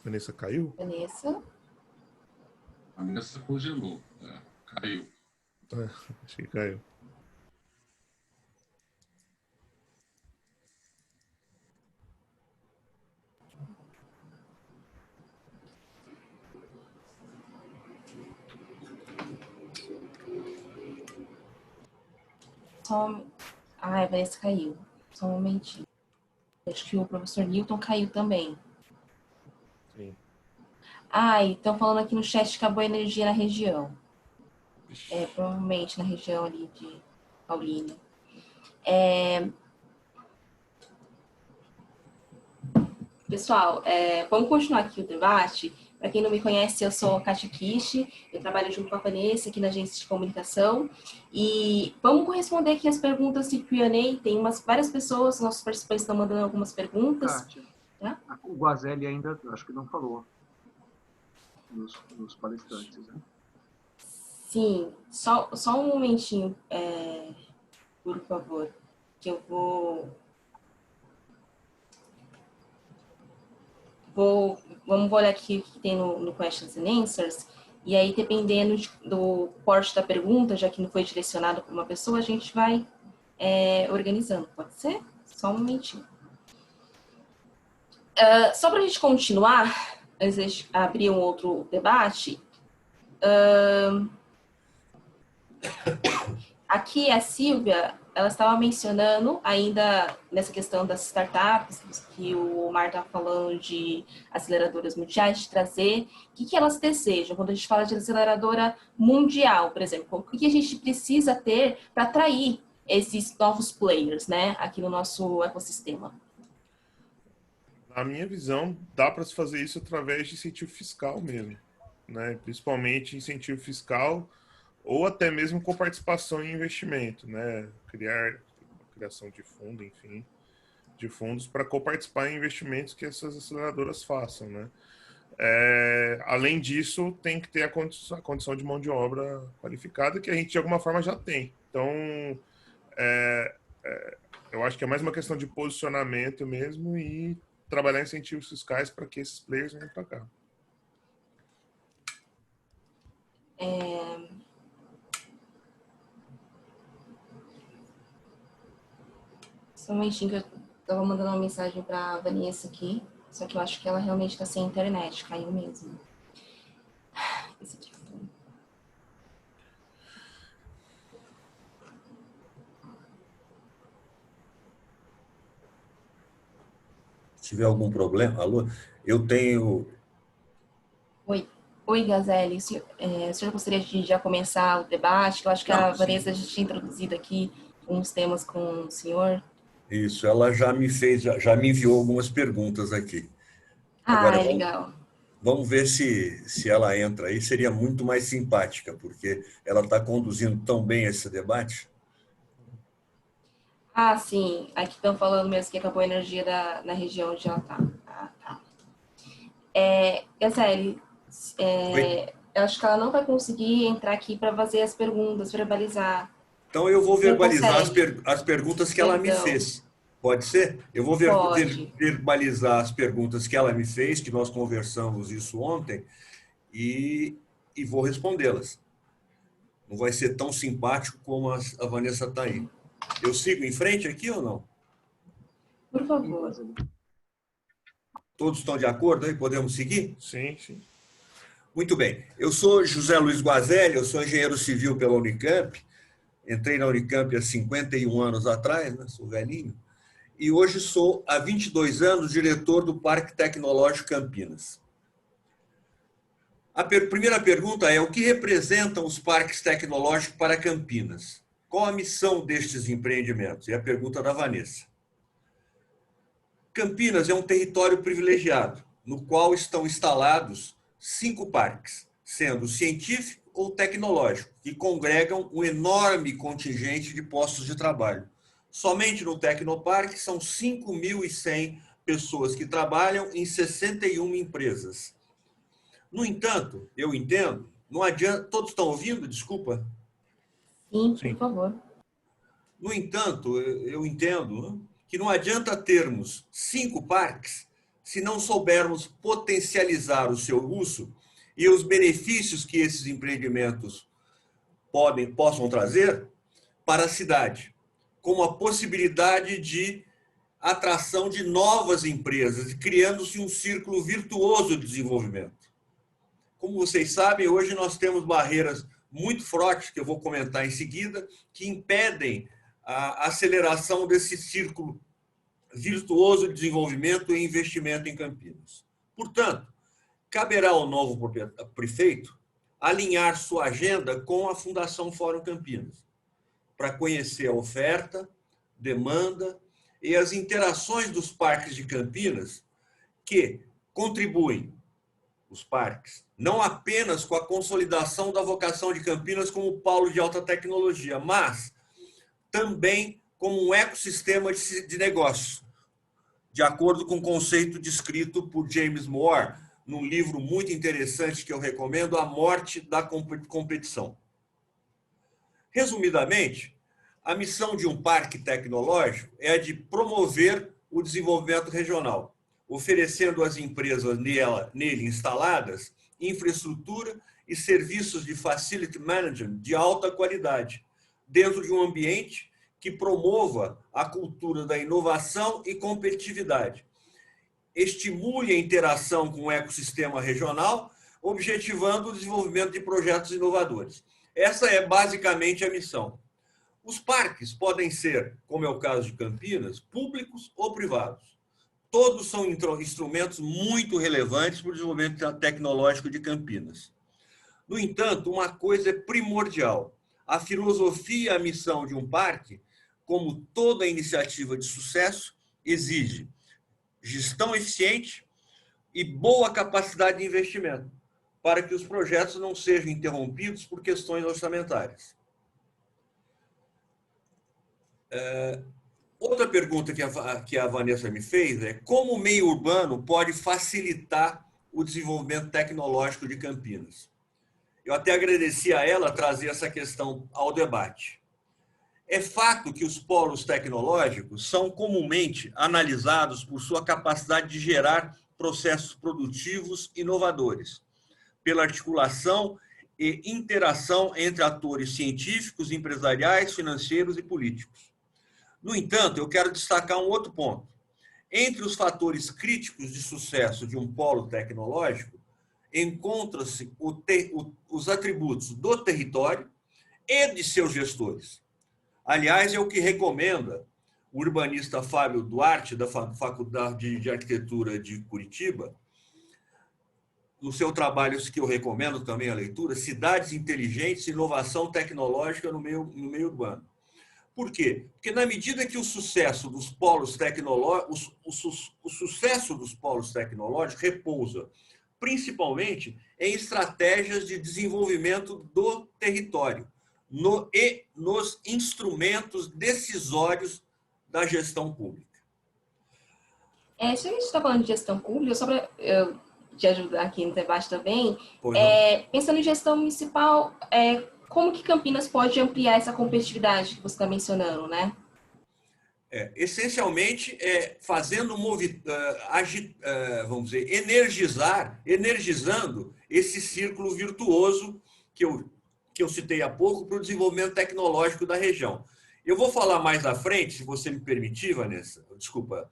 Vanessa caiu? Vanessa? A Vanessa congelou, caiu. Acho que caiu. A Vanessa caiu. Só um momentinho. Acho que o professor Newton caiu também. Sim. E estão falando aqui no chat que acabou a energia na região. Provavelmente na região ali de Paulínia. Pessoal, vamos continuar aqui o debate. Para quem não me conhece, eu sou a Kátia Kishi, eu trabalho junto com a Vanessa aqui na agência de comunicação. E vamos responder aqui as perguntas de Q&A. Tem várias pessoas, nossos participantes estão mandando algumas perguntas. Kátia, Tá? o Guazelli ainda, acho que não falou nos palestrantes, né? Sim, só um momentinho, por favor, que eu vamos olhar aqui o que tem no Questions and Answers, e aí, dependendo do porte da pergunta, já que não foi direcionado para uma pessoa, a gente vai organizando, pode ser? Só um momentinho. Só para a gente continuar, antes de abrir um outro debate, aqui a Silvia, ela estava mencionando ainda nessa questão das startups, que o Mar estava falando de aceleradoras mundiais, de trazer, o que elas desejam? Quando a gente fala de aceleradora mundial, por exemplo, o que a gente precisa ter para atrair esses novos players, né, aqui no nosso ecossistema? Na minha visão, dá para se fazer isso através de incentivo fiscal mesmo, né? Principalmente incentivo fiscal ou até mesmo com participação em investimento, né? Criação de fundo, enfim, de fundos para coparticipar em investimentos que essas aceleradoras façam, né? Além disso, tem que ter a condição de mão de obra qualificada, que a gente de alguma forma já tem. Então, eu acho que é mais uma questão de posicionamento mesmo e trabalhar incentivos fiscais para que esses players venham para cá. Só um momentinho que eu estava mandando uma mensagem para a Vanessa aqui, só que eu acho que ela realmente está sem internet, caiu mesmo. Esse aqui foi. Se tiver algum problema, alô, eu tenho... Oi, Gazelli, o senhor gostaria de já começar o debate? Eu acho que a Vanessa já tinha introduzido aqui uns temas com o senhor. Isso, ela já me enviou algumas perguntas aqui. Agora, Legal. Vamos ver se ela entra aí. Seria muito mais simpática, porque ela está conduzindo tão bem esse debate. Sim. Aqui estão falando mesmo que acabou a energia na região onde ela está. Tá. Gazelli, eu acho que ela não vai conseguir entrar aqui para fazer as perguntas, verbalizar. Então, eu vou verbalizar as perguntas que ela me fez. Pode ser? Eu vou verbalizar as perguntas que ela me fez, que nós conversamos isso ontem, e vou respondê-las. Não vai ser tão simpático como a Vanessa está aí. Eu sigo em frente aqui ou não? Por favor. Todos estão de acordo aí? Podemos seguir? Sim, sim. Muito bem. Eu sou José Luiz Guazelli, eu sou engenheiro civil pela Unicamp. Entrei na Unicamp há 51 anos atrás, né? Sou velhinho. E hoje sou, há 22 anos, diretor do Parque Tecnológico Campinas. A primeira pergunta é: o que representam os parques tecnológicos para Campinas? Qual a missão destes empreendimentos? É a pergunta da Vanessa. Campinas é um território privilegiado, no qual estão instalados 5 parques, sendo científico ou tecnológico, que congregam um enorme contingente de postos de trabalho. Somente no Tecnoparque são 5.100 pessoas que trabalham em 61 empresas. No entanto, eu entendo, não adianta... Todos estão ouvindo? Desculpa. Sim, por favor. No entanto, eu entendo que não adianta termos 5 parques se não soubermos potencializar o seu uso e os benefícios que esses empreendimentos possam trazer para a cidade, como a possibilidade de atração de novas empresas, criando-se um círculo virtuoso de desenvolvimento. Como vocês sabem, hoje nós temos barreiras muito fortes, que eu vou comentar em seguida, que impedem a aceleração desse círculo virtuoso de desenvolvimento e investimento em Campinas. Portanto, caberá ao novo prefeito alinhar sua agenda com a Fundação Fórum Campinas, para conhecer a oferta, demanda e as interações dos parques de Campinas que contribuem, os parques, não apenas com a consolidação da vocação de Campinas como polo de alta tecnologia, mas também como um ecossistema de negócio, de acordo com o conceito descrito por James Moore, num livro muito interessante que eu recomendo, A Morte da Competição. Resumidamente, a missão de um parque tecnológico é a de promover o desenvolvimento regional, oferecendo às empresas nele instaladas infraestrutura e serviços de facility management de alta qualidade, dentro de um ambiente que promova a cultura da inovação e competitividade, estimule a interação com o ecossistema regional, objetivando o desenvolvimento de projetos inovadores. Essa é basicamente a missão. Os parques podem ser, como é o caso de Campinas, públicos ou privados. Todos são instrumentos muito relevantes para o desenvolvimento tecnológico de Campinas. No entanto, uma coisa é primordial. A filosofia e a missão de um parque, como toda iniciativa de sucesso, exige gestão eficiente e boa capacidade de investimento, para que os projetos não sejam interrompidos por questões orçamentárias. Outra pergunta que a Vanessa me fez é: como o meio urbano pode facilitar o desenvolvimento tecnológico de Campinas? Eu até agradeci a ela trazer essa questão ao debate. É fato que os polos tecnológicos são comumente analisados por sua capacidade de gerar processos produtivos inovadores, pela articulação e interação entre atores científicos, empresariais, financeiros e políticos. No entanto, eu quero destacar um outro ponto. Entre os fatores críticos de sucesso de um polo tecnológico, encontram-se os atributos do território e de seus gestores. Aliás, é o que recomenda o urbanista Fábio Duarte, da Faculdade de Arquitetura de Curitiba, no seu trabalho que eu recomendo também a leitura, Cidades Inteligentes e Inovação Tecnológica no meio urbano. Por quê? Porque na medida que o sucesso dos polos tecnológicos, o sucesso dos polos tecnológicos repousa principalmente em estratégias de desenvolvimento do território e nos instrumentos decisórios da gestão pública. Se a gente está falando de gestão pública, só para te ajudar aqui no debate também, pensando em gestão municipal, como que Campinas pode ampliar essa competitividade que você está mencionando, né? Essencialmente, fazendo, vamos dizer, energizando esse círculo virtuoso que eu citei há pouco para o desenvolvimento tecnológico da região. Eu vou falar mais à frente, se você me permitir, Vanessa, desculpa,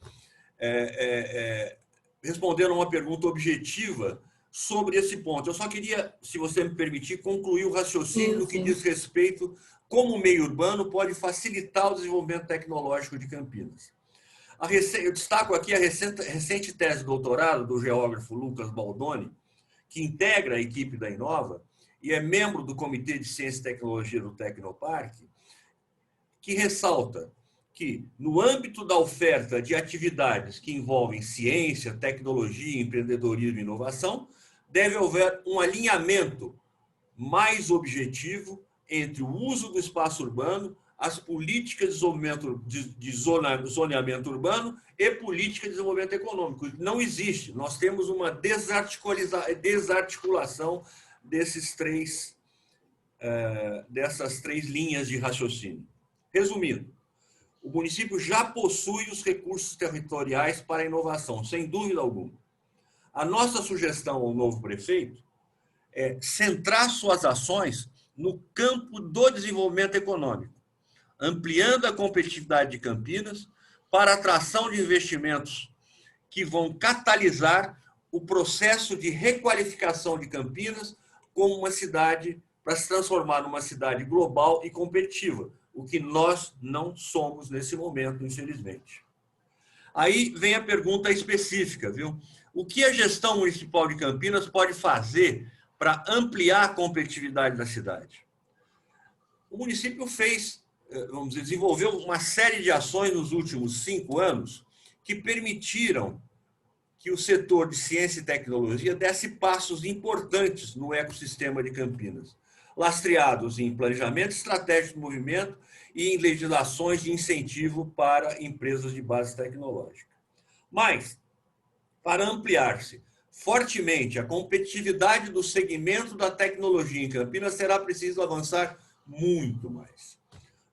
respondendo a uma pergunta objetiva sobre esse ponto. Eu só queria, se você me permitir, concluir o raciocínio no que diz respeito como o meio urbano pode facilitar o desenvolvimento tecnológico de Campinas. Eu destaco aqui a recente tese de doutorado do geógrafo Lucas Baldoni, que integra a equipe da Inova e é membro do Comitê de Ciência e Tecnologia do Tecnoparque, que ressalta que, no âmbito da oferta de atividades que envolvem ciência, tecnologia, empreendedorismo e inovação, deve haver um alinhamento mais objetivo entre o uso do espaço urbano, as políticas de desenvolvimento de zoneamento urbano e política de desenvolvimento econômico. Não existe. Nós temos uma desarticulação dessas três linhas de raciocínio. Resumindo, o município já possui os recursos territoriais para a inovação, sem dúvida alguma. A nossa sugestão ao novo prefeito é centrar suas ações no campo do desenvolvimento econômico, ampliando a competitividade de Campinas para a atração de investimentos que vão catalisar o processo de requalificação de Campinas como uma cidade, para se transformar numa cidade global e competitiva, o que nós não somos nesse momento, infelizmente. Aí vem a pergunta específica, viu? O que a gestão municipal de Campinas pode fazer para ampliar a competitividade da cidade? O município desenvolveu uma série de ações nos últimos 5 anos que permitiram que o setor de ciência e tecnologia desse passos importantes no ecossistema de Campinas, lastreados em planejamento estratégico de movimento e em legislações de incentivo para empresas de base tecnológica. Mas, para ampliar-se fortemente a competitividade do segmento da tecnologia em Campinas, será preciso avançar muito mais.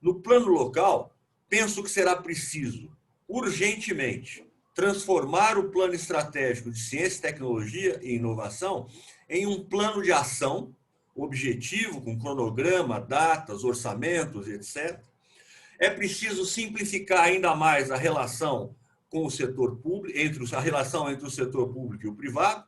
No plano local, penso que será preciso, urgentemente, transformar o plano estratégico de ciência, tecnologia e inovação em um plano de ação objetivo, com cronograma, datas, orçamentos, etc. É preciso simplificar ainda mais a relação com o setor público, a relação entre o setor público e o privado,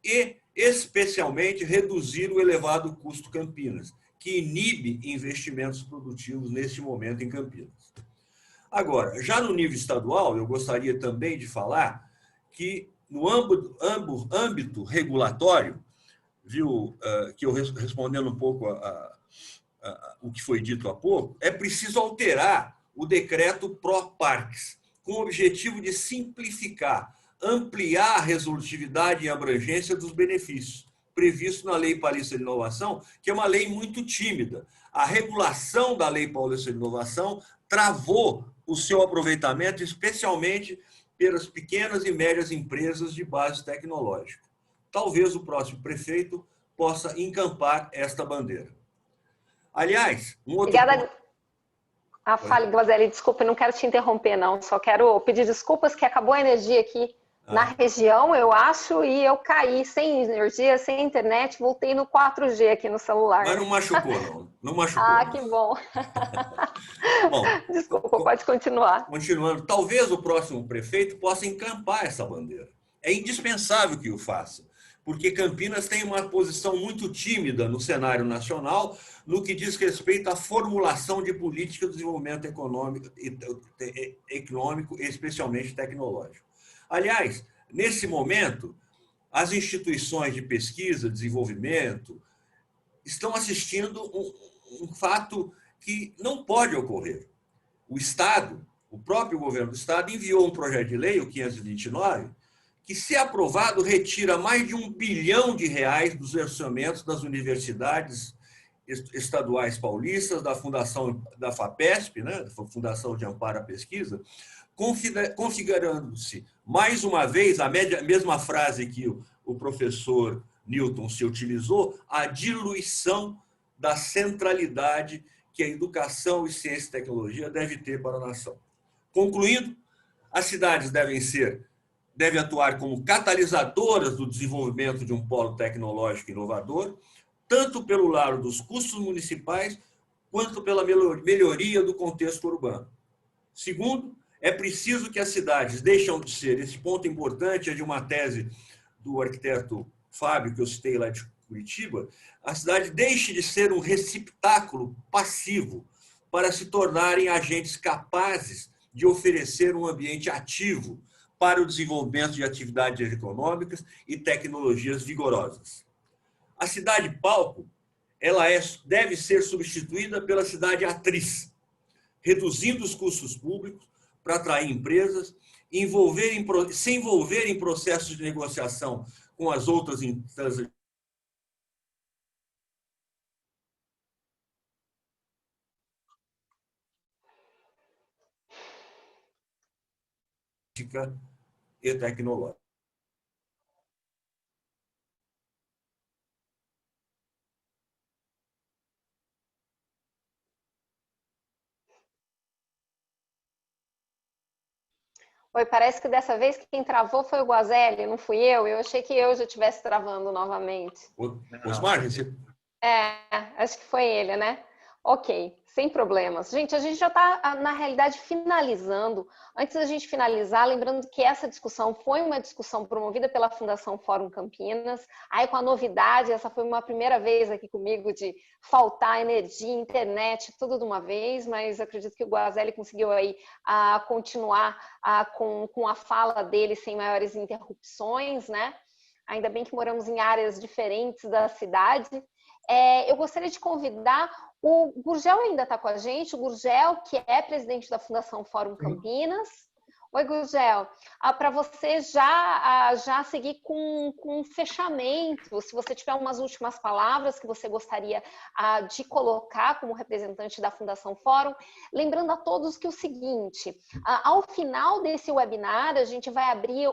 e, especialmente, reduzir o elevado custo Campinas, que inibe investimentos produtivos neste momento em Campinas. Agora, já no nível estadual, eu gostaria também de falar que, no âmbito regulatório, viu, que eu respondendo um pouco o que foi dito há pouco, é preciso alterar o decreto pró-parques, com o objetivo de simplificar, ampliar a resolutividade e abrangência dos benefícios, previsto na Lei Paulista de Inovação, que é uma lei muito tímida. A regulação da Lei Paulista de Inovação travou o seu aproveitamento, especialmente pelas pequenas e médias empresas de base tecnológica. Talvez o próximo prefeito possa encampar esta bandeira. Aliás, um outro... Obrigada. Fale, Guazelli, desculpa, não quero te interromper, não. Só quero pedir desculpas que acabou a energia aqui na região, eu acho, e eu caí sem energia, sem internet, voltei no 4G aqui no celular. Mas não machucou, não. Não machucou. Que bom. Bom, desculpa, pode continuar. Continuando, talvez o próximo prefeito possa encampar essa bandeira. É indispensável que o faça, porque Campinas tem uma posição muito tímida no cenário nacional no que diz respeito à formulação de política de desenvolvimento econômico, especialmente tecnológico. Aliás, nesse momento, as instituições de pesquisa, desenvolvimento, estão assistindo um fato que não pode ocorrer. O Estado, o próprio governo do Estado, enviou um projeto de lei, o 529, que, se aprovado, retira mais de R$1 bilhão dos orçamentos das universidades estaduais paulistas, da Fundação da FAPESP, né, Fundação de Amparo à Pesquisa, configurando-se, mais uma vez, a mesma frase que o professor Newton se utilizou, a diluição da centralidade que a educação e ciência e tecnologia deve ter para a nação. Concluindo, as cidades devem atuar como catalisadoras do desenvolvimento de um polo tecnológico inovador, tanto pelo lado dos custos municipais, quanto pela melhoria do contexto urbano. Segundo, é preciso que as cidades deixem de ser, esse ponto importante é de uma tese do arquiteto Fábio, que eu citei lá de Curitiba, a cidade deixe de ser um receptáculo passivo para se tornarem agentes capazes de oferecer um ambiente ativo para o desenvolvimento de atividades econômicas e tecnologias vigorosas. A cidade palco, ela deve ser substituída pela cidade atriz, reduzindo os custos públicos para atrair empresas, se envolver em processos de negociação com as outras instâncias e tecnológica. Oi, parece que dessa vez quem travou foi o Guazelli, não fui eu. Eu achei que eu já estivesse travando novamente. Osmar, você... Acho que foi ele, né? Ok, sem problemas. Gente, a gente já está, na realidade, finalizando. Antes da gente finalizar, lembrando que essa discussão foi uma discussão promovida pela Fundação Fórum Campinas. Aí, com a novidade, essa foi uma primeira vez aqui comigo de faltar energia, internet, tudo de uma vez, mas acredito que o Guazelli conseguiu aí continuar com a fala dele sem maiores interrupções, né? Ainda bem que moramos em áreas diferentes da cidade. Eu gostaria de convidar o Gurgel, ainda está com a gente, o Gurgel, que é presidente da Fundação Fórum Campinas. Oi, Gurgel, para você já seguir com um fechamento, se você tiver umas últimas palavras que você gostaria de colocar como representante da Fundação Fórum, lembrando a todos que o seguinte, ao final desse webinar, a gente vai abrir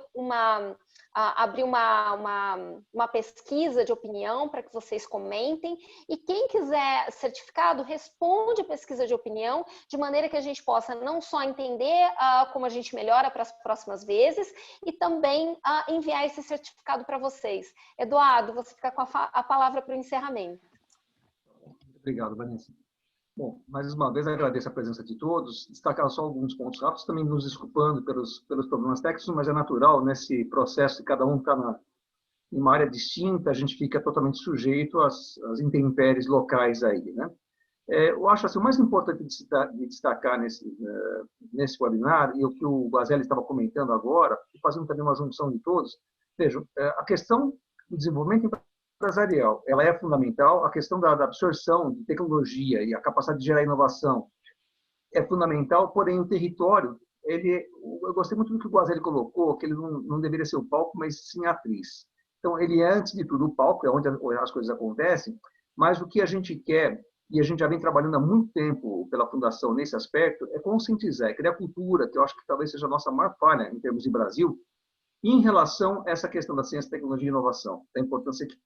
uma pesquisa de opinião para que vocês comentem, e quem quiser certificado, responde a pesquisa de opinião, de maneira que a gente possa não só entender como a gente melhora para as próximas vezes, e também enviar esse certificado para vocês. Eduardo, você fica com a palavra para o encerramento. Obrigado, Vanessa. Bom, mais uma vez agradeço a presença de todos, destacar só alguns pontos rápidos, também nos desculpando pelos problemas técnicos, mas é natural nesse processo que cada um está em uma área distinta, a gente fica totalmente sujeito às intempéries locais aí, né? Eu acho assim, o mais importante de destacar nesse webinar, e o que o Guazelli estava comentando agora, e fazendo também uma junção de todos, vejam, a questão do desenvolvimento empresarial, ela é fundamental, a questão da absorção de tecnologia e a capacidade de gerar inovação é fundamental, porém o território, eu gostei muito do que o Guazelli colocou, que ele não deveria ser o palco, mas sim a atriz. Então, ele é, antes de tudo, o palco, é onde as coisas acontecem, mas o que a gente quer, e a gente já vem trabalhando há muito tempo pela Fundação nesse aspecto, é conscientizar, é criar cultura, que eu acho que talvez seja a nossa maior falha em termos de Brasil, em relação a essa questão da ciência, tecnologia e inovação, da importância que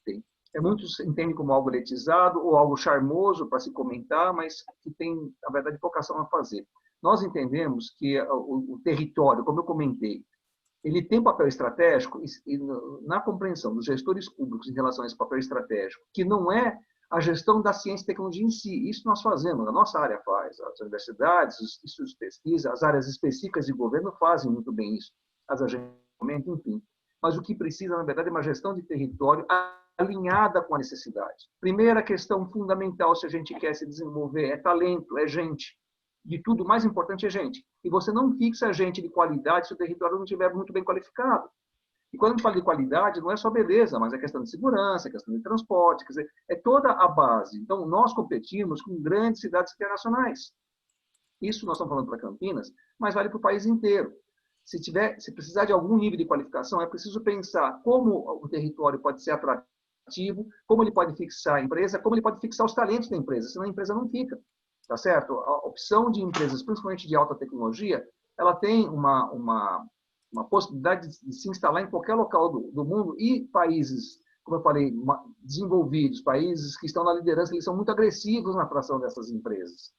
tem. Muitos entendem como algo elitizado ou algo charmoso para se comentar, mas que tem, na verdade, vocação a fazer. Nós entendemos que o território, como eu comentei, ele tem papel estratégico e na compreensão dos gestores públicos em relação a esse papel estratégico, que não é a gestão da ciência e tecnologia em si. Isso nós fazemos, a nossa área faz, as universidades, os institutos de pesquisa, as áreas específicas de governo fazem muito bem isso, as agências, enfim. Mas o que precisa, na verdade, é uma gestão de território alinhada com a necessidade. Primeira questão fundamental, se a gente quer se desenvolver, é talento, é gente. De tudo, o mais importante é gente. E você não fixa gente de qualidade se o território não estiver muito bem qualificado. E quando a gente fala de qualidade, não é só beleza, mas é questão de segurança, é questão de transporte, quer dizer, é toda a base. Então, nós competimos com grandes cidades internacionais. Isso nós estamos falando para Campinas, mas vale para o país inteiro. Se precisar de algum nível de qualificação, é preciso pensar como o território pode ser atrativo, como ele pode fixar a empresa, como ele pode fixar os talentos da empresa, senão a empresa não fica. Tá certo? A opção de empresas, principalmente de alta tecnologia, ela tem uma possibilidade de se instalar em qualquer local do mundo, e países, como eu falei, desenvolvidos, países que estão na liderança, eles são muito agressivos na atração dessas empresas.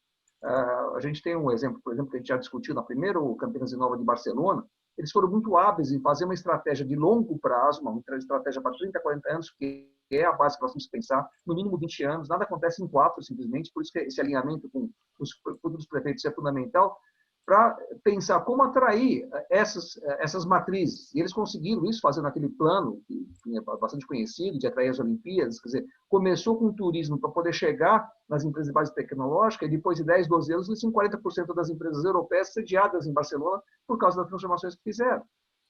A gente tem um exemplo, por exemplo, que a gente já discutiu na primeira Campinas Inova de Barcelona. Eles foram muito hábeis em fazer uma estratégia de longo prazo, uma estratégia para 30, 40 anos, que é a base que nós temos que pensar, no mínimo 20 anos. Nada acontece em 4, simplesmente, por isso que esse alinhamento com os futuros prefeitos é fundamental, para pensar como atrair essas matrizes. E eles conseguiram isso, fazendo aquele plano, que enfim, é bastante conhecido, de atrair as Olimpíadas, quer dizer, começou com o turismo para poder chegar nas empresas de base tecnológica, e depois de 10, 12 anos, eles tinham 40% das empresas europeias sediadas em Barcelona por causa das transformações que fizeram.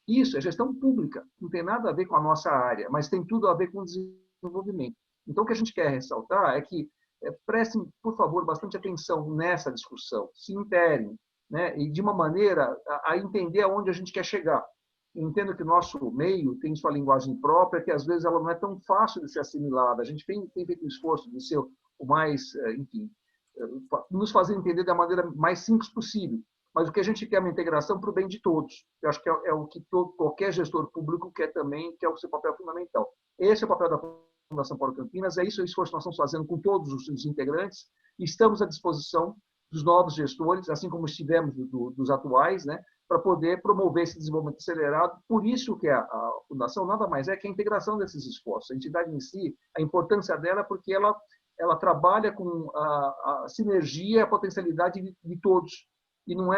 Isso é gestão pública, não tem nada a ver com a nossa área, mas tem tudo a ver com o desenvolvimento. Então, o que a gente quer ressaltar é que prestem, por favor, bastante atenção nessa discussão, se interem, né, e de uma maneira a entender aonde a gente quer chegar. Eu entendo que o nosso meio tem sua linguagem própria, que às vezes ela não é tão fácil de ser assimilada. A gente tem feito um esforço de ser o mais, enfim, nos fazer entender da maneira mais simples possível. Mas o que a gente quer é uma integração para o bem de todos. Eu acho que é o que qualquer gestor público quer também, que é o seu papel fundamental. Esse é o papel da Fundação Fórum Campinas, é isso o esforço que nós estamos fazendo com todos os integrantes, e estamos à disposição dos novos gestores, assim como estivemos dos atuais, né, para poder promover esse desenvolvimento acelerado. Por isso que a Fundação nada mais é que a integração desses esforços. A entidade em si, a importância dela é porque ela trabalha com a sinergia, a potencialidade de todos. E não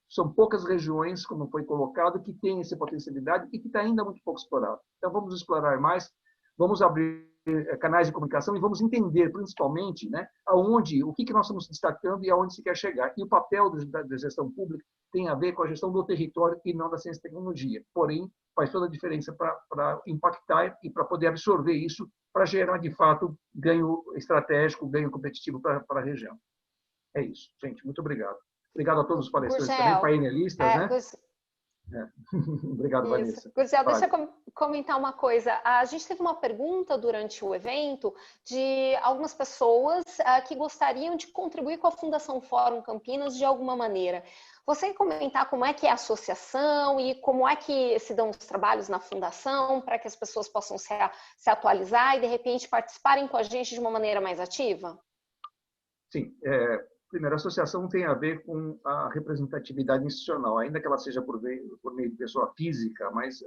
são poucas regiões, como foi colocado, que têm essa potencialidade e que está ainda muito pouco explorado. Então, vamos explorar mais, vamos abrir canais de comunicação e vamos entender, principalmente, né, o que nós estamos destacando e aonde se quer chegar. E o papel da gestão pública tem a ver com a gestão do território e não da ciência e tecnologia. Porém, faz toda a diferença para impactar e para poder absorver isso, para gerar, de fato, ganho estratégico, ganho competitivo para a região. É isso, gente. Muito obrigado. Obrigado a todos os palestrantes também, painelistas, né? Obrigado, isso. Vanessa. Gurgel, deixa eu comentar uma coisa. A gente teve uma pergunta durante o evento de algumas pessoas que gostariam de contribuir com a Fundação Fórum Campinas de alguma maneira. Você quer comentar como é que é a associação e como é que se dão os trabalhos na Fundação para que as pessoas possam se atualizar e, de repente, participarem com a gente de uma maneira mais ativa? Sim. Primeiro, a associação tem a ver com a representatividade institucional, ainda que ela seja por meio de pessoa física, mas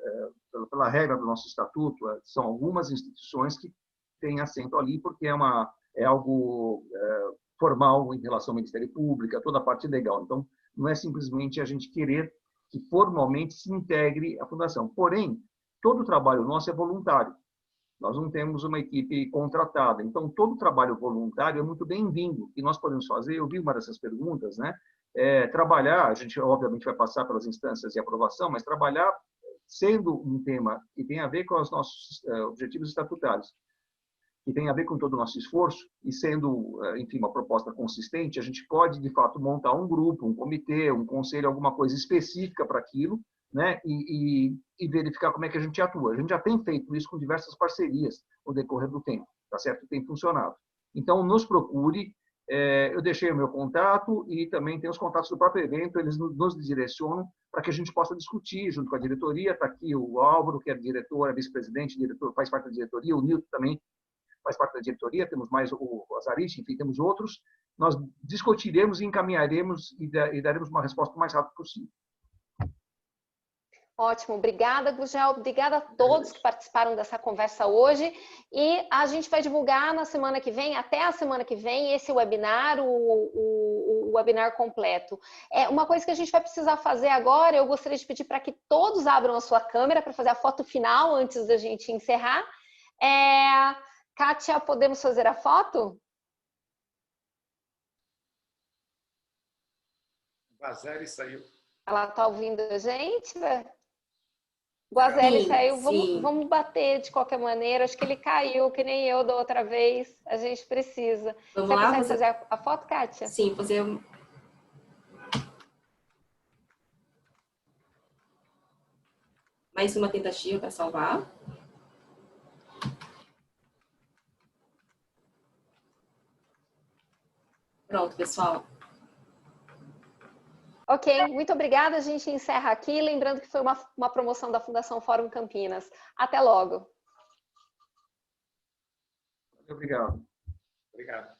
pela regra do nosso estatuto, são algumas instituições que têm assento ali, porque é algo formal em relação ao Ministério Público, toda a parte legal. Então, não é simplesmente a gente querer que formalmente se integre a Fundação. Porém, todo o trabalho nosso é voluntário. Nós não temos uma equipe contratada. Então, todo trabalho voluntário é muito bem-vindo. E nós podemos fazer, eu vi uma dessas perguntas, né? Trabalhar, a gente obviamente vai passar pelas instâncias de aprovação, mas trabalhar sendo um tema que tem a ver com os nossos objetivos estatutários, que tem a ver com todo o nosso esforço, e sendo, enfim, uma proposta consistente, a gente pode, de fato, montar um grupo, um comitê, um conselho, alguma coisa específica para aquilo, né? E verificar como é que a gente atua. A gente já tem feito isso com diversas parcerias no decorrer do tempo, tá certo? Tem funcionado. Então, nos procure. Eu deixei o meu contato e também tem os contatos do próprio evento, eles nos direcionam para que a gente possa discutir junto com a diretoria. Está aqui o Álvaro, que é diretor, é vice-presidente, diretor, faz parte da diretoria, o Nilton também faz parte da diretoria, temos mais o Azarich, enfim, temos outros. Nós discutiremos e encaminharemos e daremos uma resposta o mais rápido possível. Ótimo, obrigada, Gurgel, obrigada a todos que participaram dessa conversa hoje, e a gente vai divulgar na semana que vem, até a semana que vem, esse webinar, o webinar completo. Uma coisa que a gente vai precisar fazer agora, eu gostaria de pedir para que todos abram a sua câmera para fazer a foto final antes da gente encerrar. Kátia, podemos fazer a foto? Guazelli saiu. Ela está ouvindo a gente? Guazelli saiu, vamos bater de qualquer maneira. Acho que ele caiu, que nem eu da outra vez. A gente precisa. Vamos Você lá, consegue fazer a foto, Kátia? Sim, fazer. Mais uma tentativa para salvar. Pronto, pessoal. Ok, muito obrigada. A gente encerra aqui. Lembrando que foi uma promoção da Fundação Fórum Campinas. Até logo. Muito obrigado. Obrigado.